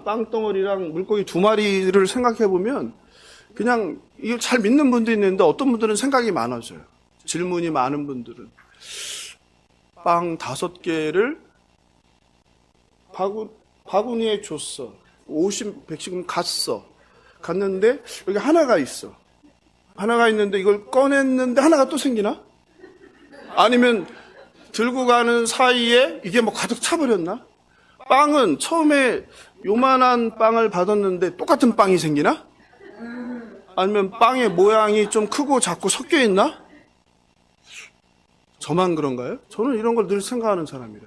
빵덩어리랑 물고기 2마리를 생각해보면 그냥 이걸 잘 믿는 분도 있는데 어떤 분들은 생각이 많아져요. 질문이 많은 분들은. 빵 5개를 바구니에 줬어. 100씩 갔는데 여기 하나가 있어. 하나가 있는데 이걸 꺼냈는데 하나가 또 생기나? 아니면 들고 가는 사이에 이게 뭐 가득 차버렸나? 빵은 처음에 요만한 빵을 받았는데 똑같은 빵이 생기나? 아니면 빵의 모양이 좀 크고 작고 섞여 있나? 저만 그런가요? 저는 이런 걸 늘 생각하는 사람이라.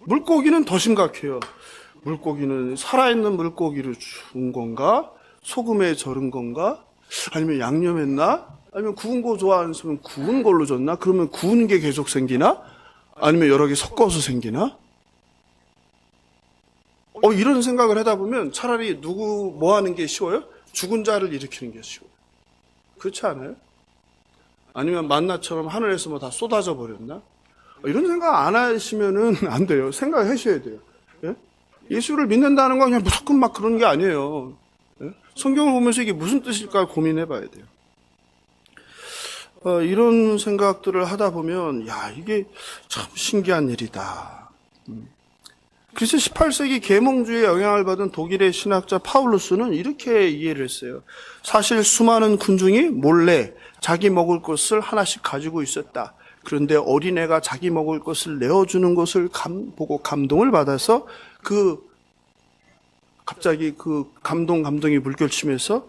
물고기는 더 심각해요. 물고기는 살아있는 물고기를 준 건가? 소금에 절은 건가? 아니면 양념했나? 아니면 구운 거 좋아하는 사람은 구운 걸로 줬나? 그러면 구운 게 계속 생기나? 아니면 여러 개 섞어서 생기나? 이런 생각을 하다 보면 차라리 뭐 하는 게 쉬워요? 죽은 자를 일으키는 게 쉬워요. 그렇지 않아요? 아니면 만나처럼 하늘에서 뭐 다 쏟아져 버렸나? 이런 생각 안 하시면은 안 돼요. 생각하셔야 돼요. 예? 예수를 믿는다는 건 그냥 무조건 막 그런 게 아니에요. 예? 성경을 보면서 이게 무슨 뜻일까 고민해 봐야 돼요. 이런 생각들을 하다 보면, 이게 참 신기한 일이다. 그래서 18세기 계몽주의에 영향을 받은 독일의 신학자 파울루스는 이렇게 이해를 했어요. 사실 수많은 군중이 몰래 자기 먹을 것을 하나씩 가지고 있었다. 그런데 어린애가 자기 먹을 것을 내어주는 것을 보고 감동을 받아서 갑자기 감동이 물결치면서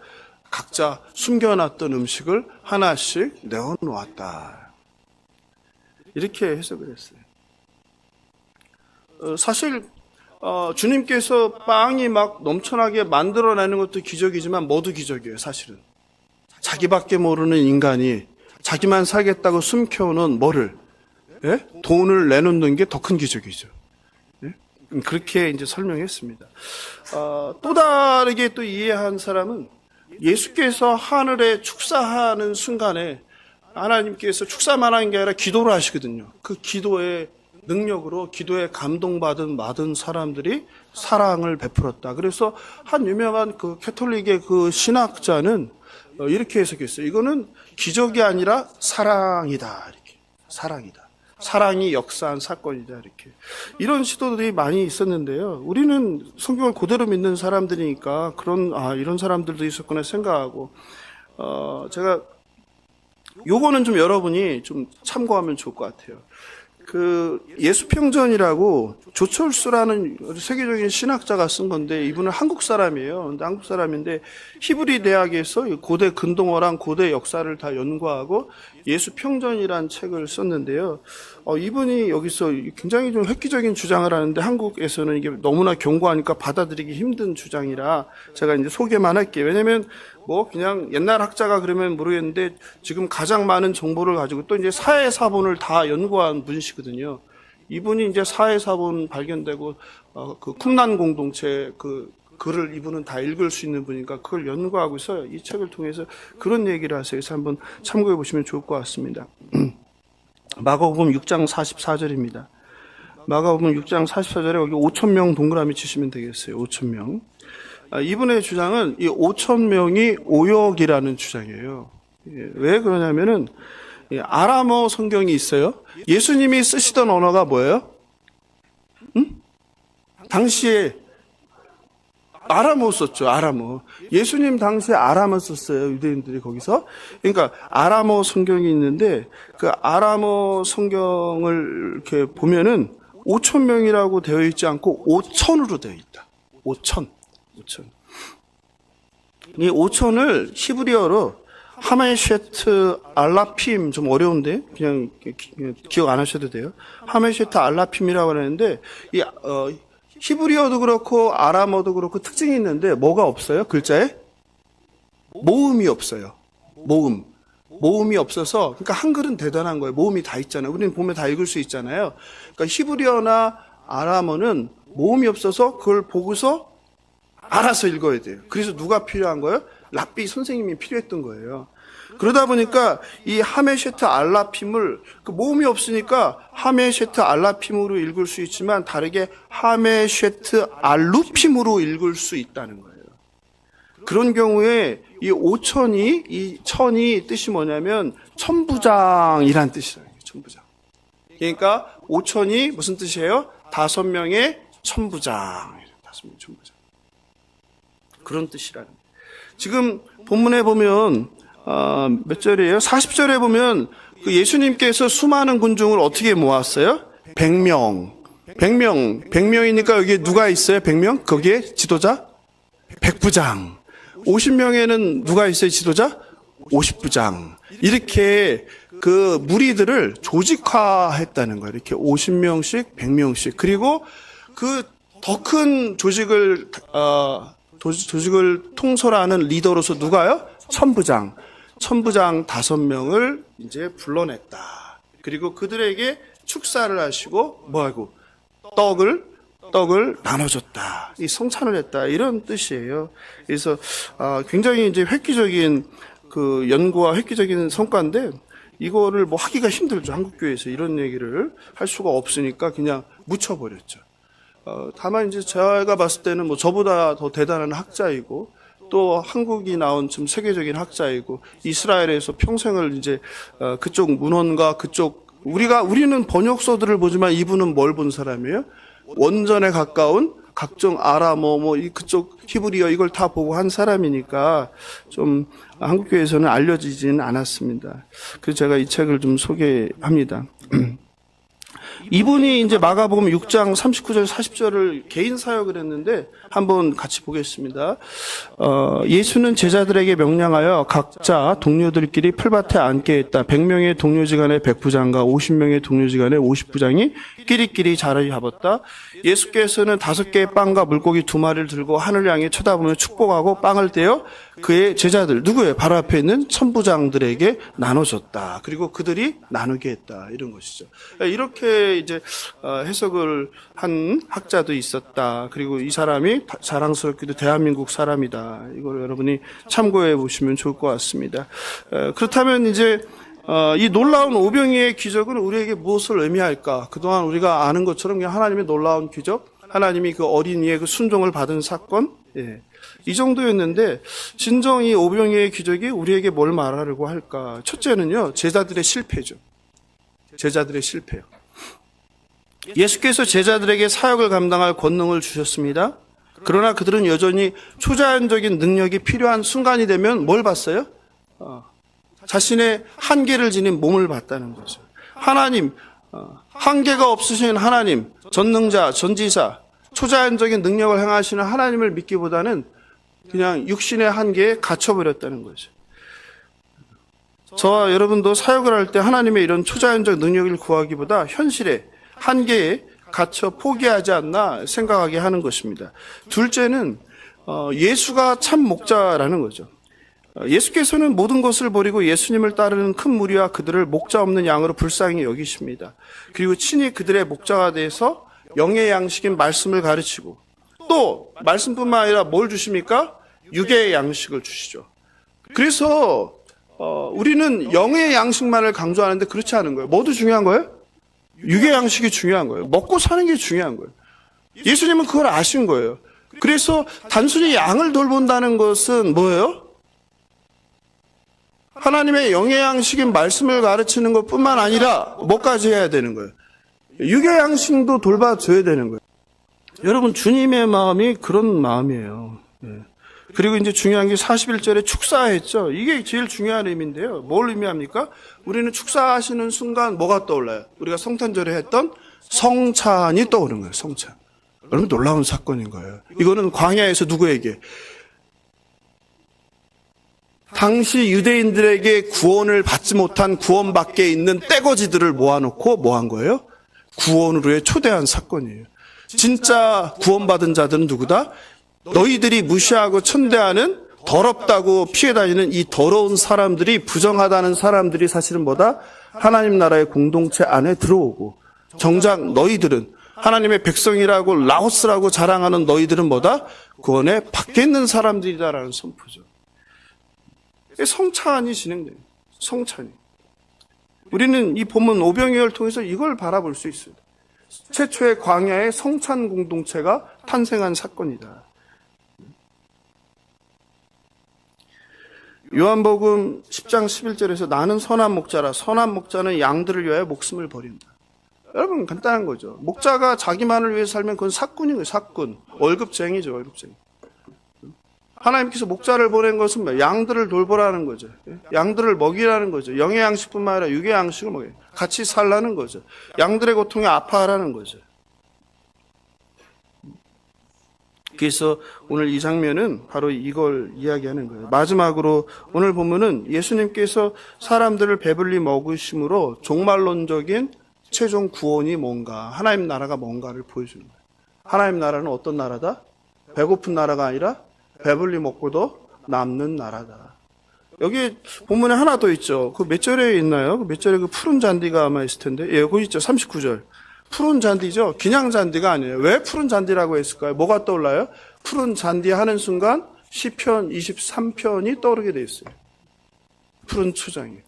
각자 숨겨놨던 음식을 하나씩 내어놓았다. 이렇게 해석을 했어요. 사실 주님께서 빵이 막 넘쳐나게 만들어내는 것도 기적이지만 모두 기적이에요. 사실은 자기밖에 모르는 인간이 자기만 살겠다고 숨겨놓은 뭐를 돈을 내놓는 게 더 큰 기적이죠. 그렇게 이제 설명했습니다. 또 다르게 또 이해한 사람은 예수께서 하늘에 축사하는 순간에 하나님께서 축사만 한 게 아니라 기도를 하시거든요. 그 기도의 능력으로 기도에 감동받은 사람들이 사랑을 베풀었다. 그래서 한 유명한 그 캐톨릭의 그 신학자는 이렇게 해석했어요. 이거는 기적이 아니라 사랑이다. 이렇게. 사랑이다. 사랑이 역사한 사건이다. 이렇게. 이런 시도들이 많이 있었는데요. 우리는 성경을 그대로 믿는 사람들이니까 이런 사람들도 있었구나 생각하고, 제가 요거는 좀 여러분이 좀 참고하면 좋을 것 같아요. 그 예수평전이라고 조철수라는 세계적인 신학자가 쓴 건데 이분은 한국 사람이에요. 근데 한국 사람인데 히브리 대학에서 고대 근동어랑 고대 역사를 다 연구하고 예수평전이라는 책을 썼는데요. 이분이 여기서 굉장히 좀 획기적인 주장을 하는데 한국에서는 이게 너무나 견고하니까 받아들이기 힘든 주장이라 제가 이제 소개만 할게요. 왜냐면 그냥 옛날 학자가 그러면 모르겠는데 지금 가장 많은 정보를 가지고 또 이제 사회사본을 다 연구한 분이시거든요. 이분이 이제 사회사본 발견되고 그 쿰란 공동체 그 글을 이분은 다 읽을 수 있는 분이니까 그걸 연구하고 있어요. 이 책을 통해서 그런 얘기를 하세요. 그래서 한번 참고해 보시면 좋을 것 같습니다. 마가복음 6장 44절입니다. 마가복음 6장 44절에 여기 5,000명 동그라미 치시면 되겠어요. 5,000명. 이분의 주장은 이 5,000명이 오역이라는 주장이에요. 왜 그러냐면은 아람어 성경이 있어요. 예수님이 쓰시던 언어가 뭐예요? 당시에 아람어 썼죠. 아람어. 예수님 당시에 아람어 썼어요. 유대인들이 거기서. 그러니까 아람어 성경이 있는데 그 아람어 성경을 이렇게 보면은 5,000명이라고 되어 있지 않고 5,000으로 되어 있다. 5,000. 이 5,000을 히브리어로 하메쉐트 알라핌, 좀 어려운데 그냥 기억 안 하셔도 돼요. 하메쉐트 알라핌이라고 하는데 이 히브리어도 그렇고 아람어도 그렇고 특징이 있는데 뭐가 없어요? 글자에 모음이 없어요. 모음이 없어서, 그러니까 한글은 대단한 거예요. 모음이 다 있잖아요. 우리는 보면 다 읽을 수 있잖아요. 그러니까 히브리어나 아람어는 모음이 없어서 그걸 보고서 알아서 읽어야 돼요. 그래서 누가 필요한 거예요? 랍비 선생님이 필요했던 거예요. 그러다 보니까 이 하메쉐트 알라핌을 그 모음이 없으니까 하메쉐트 알라핌으로 읽을 수 있지만 다르게 하메쉐트 알루핌으로 읽을 수 있다는 거예요. 그런 경우에 이 5,000이 이 1,000이 뜻이 뭐냐면 천부장이란 뜻이에요. 천부장. 그러니까 5,000이 무슨 뜻이에요? 5명의 천부장. 5명의 천부장. 그런 뜻이라는 거예요. 지금 본문에 보면 몇 절이에요? 40절에 보면 그 예수님께서 수많은 군중을 어떻게 모았어요? 100명이니까 여기에 누가 있어요? 100명? 거기에 지도자? 100부장. 50명에는 누가 있어요? 지도자? 50부장. 이렇게 그 무리들을 조직화했다는 거예요. 이렇게 50명씩, 100명씩. 그리고 그 더 큰 조직을 통솔하는 리더로서 누가요? 천부장 5명을 이제 불러냈다. 그리고 그들에게 축사를 하시고 뭐하고 떡을 나눠줬다. 이 성찬을 했다. 이런 뜻이에요. 그래서 굉장히 이제 획기적인 그 연구와 획기적인 성과인데 이거를 뭐 하기가 힘들죠. 한국교회에서 이런 얘기를 할 수가 없으니까 그냥 묻혀버렸죠. 다만 이제 제가 봤을 때는 뭐 저보다 더 대단한 학자이고 또 한국이 나온 좀 세계적인 학자이고 이스라엘에서 평생을 이제 그쪽 문헌과 그쪽 우리는 번역서들을 보지만 이분은 뭘 본 사람이에요? 원전에 가까운 각종 아람, 이 그쪽 히브리어 이걸 다 보고 한 사람이니까 좀 한국교회에서는 알려지지는 않았습니다. 그래서 제가 이 책을 좀 소개합니다. 이분이 이제 마가복음 6장 39절 40절을 개인 사역을 했는데 한번 같이 보겠습니다. 예수는 제자들에게 명령하여 각자 동료들끼리 풀밭에 앉게 했다. 100명의 동료지간에 100부장과 50명의 동료지간에 50부장이 끼리끼리 자리를 잡았다. 예수께서는 5개의 빵과 물고기 2마리를 들고 하늘 향해 쳐다보며 축복하고 빵을 떼어 그의 제자들, 누구예요? 바로 앞에 있는 천부장들에게 나눠줬다. 그리고 그들이 나누게 했다. 이런 것이죠. 이렇게 이제 해석을 한 학자도 있었다. 그리고 이 사람이 자랑스럽게도 대한민국 사람이다. 이걸 여러분이 참고해 보시면 좋을 것 같습니다. 그렇다면 이제 이 놀라운 오병이의 기적은 우리에게 무엇을 의미할까? 그동안 우리가 아는 것처럼 그냥 하나님의 놀라운 기적, 하나님이 그 어린이의 그 순종을 받은 사건, 이 정도였는데 진정 이 오병이의 기적이 우리에게 뭘 말하려고 할까? 첫째는요, 제자들의 실패죠. 제자들의 실패요. 예수께서 제자들에게 사역을 감당할 권능을 주셨습니다. 그러나 그들은 여전히 초자연적인 능력이 필요한 순간이 되면 뭘 봤어요? 자신의 한계를 지닌 몸을 봤다는 거죠. 하나님, 한계가 없으신 하나님, 전능자, 전지사, 초자연적인 능력을 행하시는 하나님을 믿기보다는 그냥 육신의 한계에 갇혀버렸다는 거죠. 저와 여러분도 사역을 할 때 하나님의 이런 초자연적 능력을 구하기보다 현실의 한계에 갇혀 포기하지 않나 생각하게 하는 것입니다. 둘째는 예수가 참 목자라는 거죠. 예수께서는 모든 것을 버리고 예수님을 따르는 큰 무리와 그들을 목자 없는 양으로 불쌍히 여기십니다. 그리고 친히 그들의 목자가 돼서 영의 양식인 말씀을 가르치고 또 말씀뿐만 아니라 뭘 주십니까? 육의 양식을 주시죠. 그래서 우리는 영의 양식만을 강조하는데 그렇지 않은 거예요. 뭐도 중요한 거예요? 육의 양식이 중요한 거예요. 먹고 사는 게 중요한 거예요. 예수님은 그걸 아신 거예요. 그래서 단순히 양을 돌본다는 것은 뭐예요? 하나님의 영의 양식인 말씀을 가르치는 것뿐만 아니라 뭐까지 해야 되는 거예요? 육의 양식도 돌봐줘야 되는 거예요. 여러분, 주님의 마음이 그런 마음이에요. 그리고 이제 중요한 게 41절에 축사했죠. 이게 제일 중요한 의미인데요. 뭘 의미합니까? 우리는 축사하시는 순간 뭐가 떠올라요? 우리가 성탄절에 했던 성찬이 떠오르는 거예요. 성찬. 여러분, 놀라운 사건인 거예요. 이거는 광야에서 누구에게? 당시 유대인들에게 구원을 받지 못한 구원 밖에 있는 떼거지들을 모아놓고 뭐 한 거예요? 구원으로의 초대한 사건이에요. 진짜 구원받은 자들은 누구다? 너희들이 무시하고 천대하는 더럽다고 피해 다니는 이 더러운 사람들이, 부정하다는 사람들이 사실은 뭐다? 하나님 나라의 공동체 안에 들어오고, 정작 너희들은 하나님의 백성이라고 라오스라고 자랑하는 너희들은 뭐다? 구원에 밖에 있는 사람들이다라는 선포죠. 성찬이 진행돼요. 성찬이. 우리는 이 본문 오병이어를 통해서 이걸 바라볼 수 있어요. 최초의 광야의 성찬 공동체가 탄생한 사건이다. 요한복음 10장 11절에서 나는 선한 목자라. 선한 목자는 양들을 위하여 목숨을 버린다. 여러분, 간단한 거죠. 목자가 자기만을 위해 살면 그건 사꾼인 거예요. 사꾼. 월급쟁이죠. 월급쟁이. 하나님께서 목자를 보낸 것은 뭐 양들을 돌보라는 거죠. 양들을 먹이라는 거죠. 영의 양식뿐만 아니라 육의 양식을 먹여요. 같이 살라는 거죠. 양들의 고통에 아파하라는 거죠. 그래서 오늘 이 장면은 바로 이걸 이야기하는 거예요. 마지막으로 오늘 보면은 예수님께서 사람들을 배불리 먹으심으로 종말론적인 최종 구원이 뭔가, 하나님 나라가 뭔가를 보여주는 거예요. 하나님 나라는 어떤 나라다? 배고픈 나라가 아니라 배불리 먹고도 남는 나라다. 여기 본문에 하나 더 있죠. 그 몇 절에 있나요? 몇 절에 그 푸른 잔디가 아마 있을 텐데. 예, 거기 있죠. 39절. 푸른 잔디죠. 그냥 잔디가 아니에요. 왜 푸른 잔디라고 했을까요? 뭐가 떠올라요? 푸른 잔디 하는 순간 시편 23편이 떠오르게 돼 있어요. 푸른 초장이.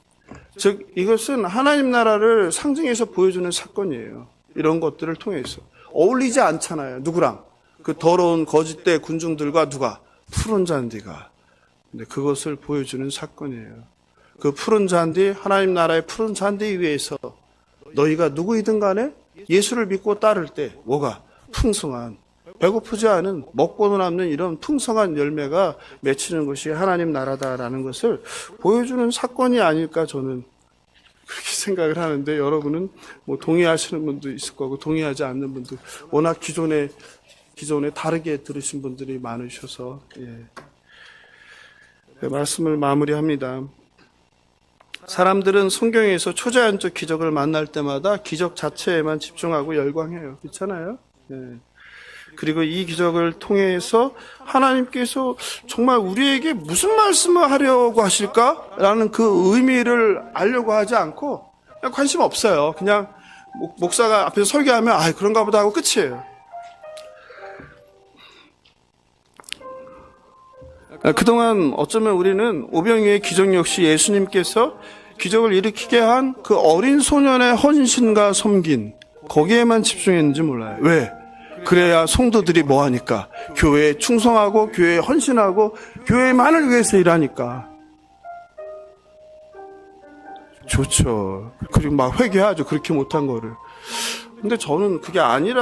즉 이것은 하나님 나라를 상징해서 보여주는 사건이에요. 이런 것들을 통해서. 어울리지 않잖아요. 누구랑? 그 더러운 거짓대 군중들과 누가? 푸른 잔디가. 근데 그것을 보여주는 사건이에요. 그 푸른 잔디, 하나님 나라의 푸른 잔디 위에서 너희가 누구이든 간에 예수를 믿고 따를 때 뭐가? 풍성한, 배고프지 않은, 먹고 남는 이런 풍성한 열매가 맺히는 것이 하나님 나라다라는 것을 보여주는 사건이 아닐까 저는 그렇게 생각을 하는데, 여러분은 뭐 동의하시는 분도 있을 거고 동의하지 않는 분도, 워낙 기존에 다르게 들으신 분들이 많으셔서 말씀을 마무리합니다. 사람들은 성경에서 초자연적 기적을 만날 때마다 기적 자체에만 집중하고 열광해요. 그렇잖아요? 그리고 이 기적을 통해서 하나님께서 정말 우리에게 무슨 말씀을 하려고 하실까라는 그 의미를 알려고 하지 않고 그냥 관심 없어요. 그냥 목사가 앞에서 설교하면 그런가 보다 하고 끝이에요. 그동안 어쩌면 우리는 오병이의 기적 역시 예수님께서 기적을 일으키게 한 그 어린 소년의 헌신과 섬긴, 거기에만 집중했는지 몰라요. 왜? 그래야 성도들이 뭐하니까? 교회에 충성하고 교회에 헌신하고 교회만을 위해서 일하니까. 좋죠. 그리고 막 회개하죠. 그렇게 못한 거를. 근데 저는 그게 아닌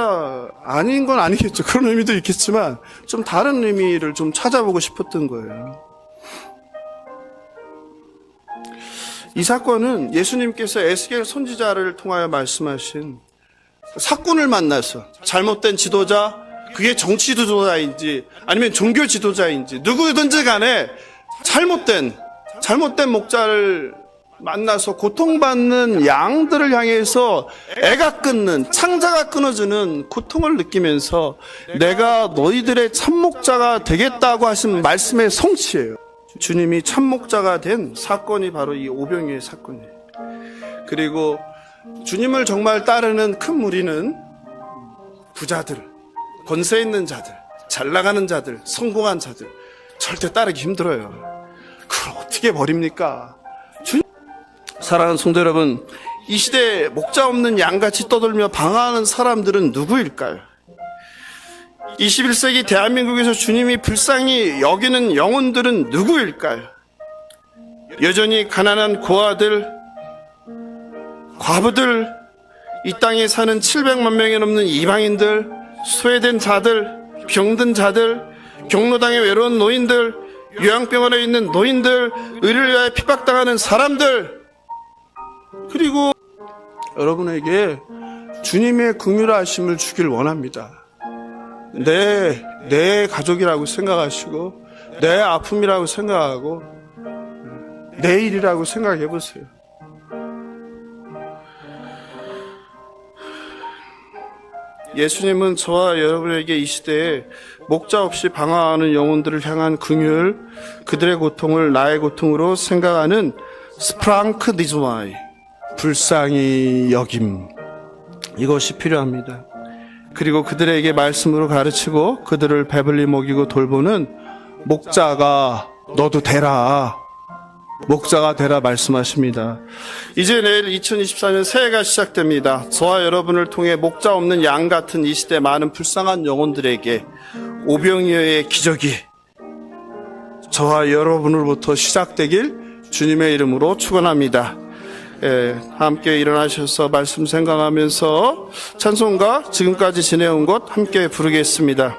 건 아니겠죠. 그런 의미도 있겠지만 좀 다른 의미를 좀 찾아보고 싶었던 거예요. 이 사건은 예수님께서 에스겔 선지자를 통하여 말씀하신 사꾼을 만나서 잘못된 지도자, 그게 정치 지도자인지 아니면 종교 지도자인지 누구든지 간에 잘못된 목자를 만나서 고통받는 양들을 향해서 애가 끊는, 창자가 끊어지는 고통을 느끼면서 내가 너희들의 참목자가 되겠다고 하신 말씀의 성취예요. 주님이 참목자가 된 사건이 바로 이 오병이의 사건이에요. 그리고 주님을 정말 따르는 큰 무리는 부자들, 권세 있는 자들, 잘 나가는 자들, 성공한 자들 절대 따르기 힘들어요. 그걸 어떻게 버립니까? 사랑하는 성도 여러분, 이 시대에 목자 없는 양같이 떠돌며 방황하는 사람들은 누구일까요? 21세기 대한민국에서 주님이 불쌍히 여기는 영혼들은 누구일까요? 여전히 가난한 고아들, 과부들, 이 땅에 사는 700만 명이 넘는 이방인들, 소외된 자들, 병든 자들, 경로당의 외로운 노인들, 요양병원에 있는 노인들, 의를 위하여 핍박당하는 사람들, 그리고 여러분에게 주님의 긍휼하심을 주길 원합니다. 내 가족이라고 생각하시고 내 아픔이라고 생각하고 내 일이라고 생각해 보세요. 예수님은 저와 여러분에게 이 시대에 목자 없이 방황하는 영혼들을 향한 긍휼, 그들의 고통을 나의 고통으로 생각하는 스프랑크 디즈와이, 불쌍히 여김, 이것이 필요합니다. 그리고 그들에게 말씀으로 가르치고 그들을 배불리 먹이고 돌보는 목자가 너도 되라, 목자가 되라 말씀하십니다. 이제 내일 2024년 새해가 시작됩니다. 저와 여러분을 통해 목자 없는 양 같은 이 시대 많은 불쌍한 영혼들에게 오병이어의 기적이 저와 여러분으로부터 시작되길 주님의 이름으로 축원합니다. 함께 일어나셔서 말씀 생각하면서 찬송가 지금까지 지내온 것 함께 부르겠습니다.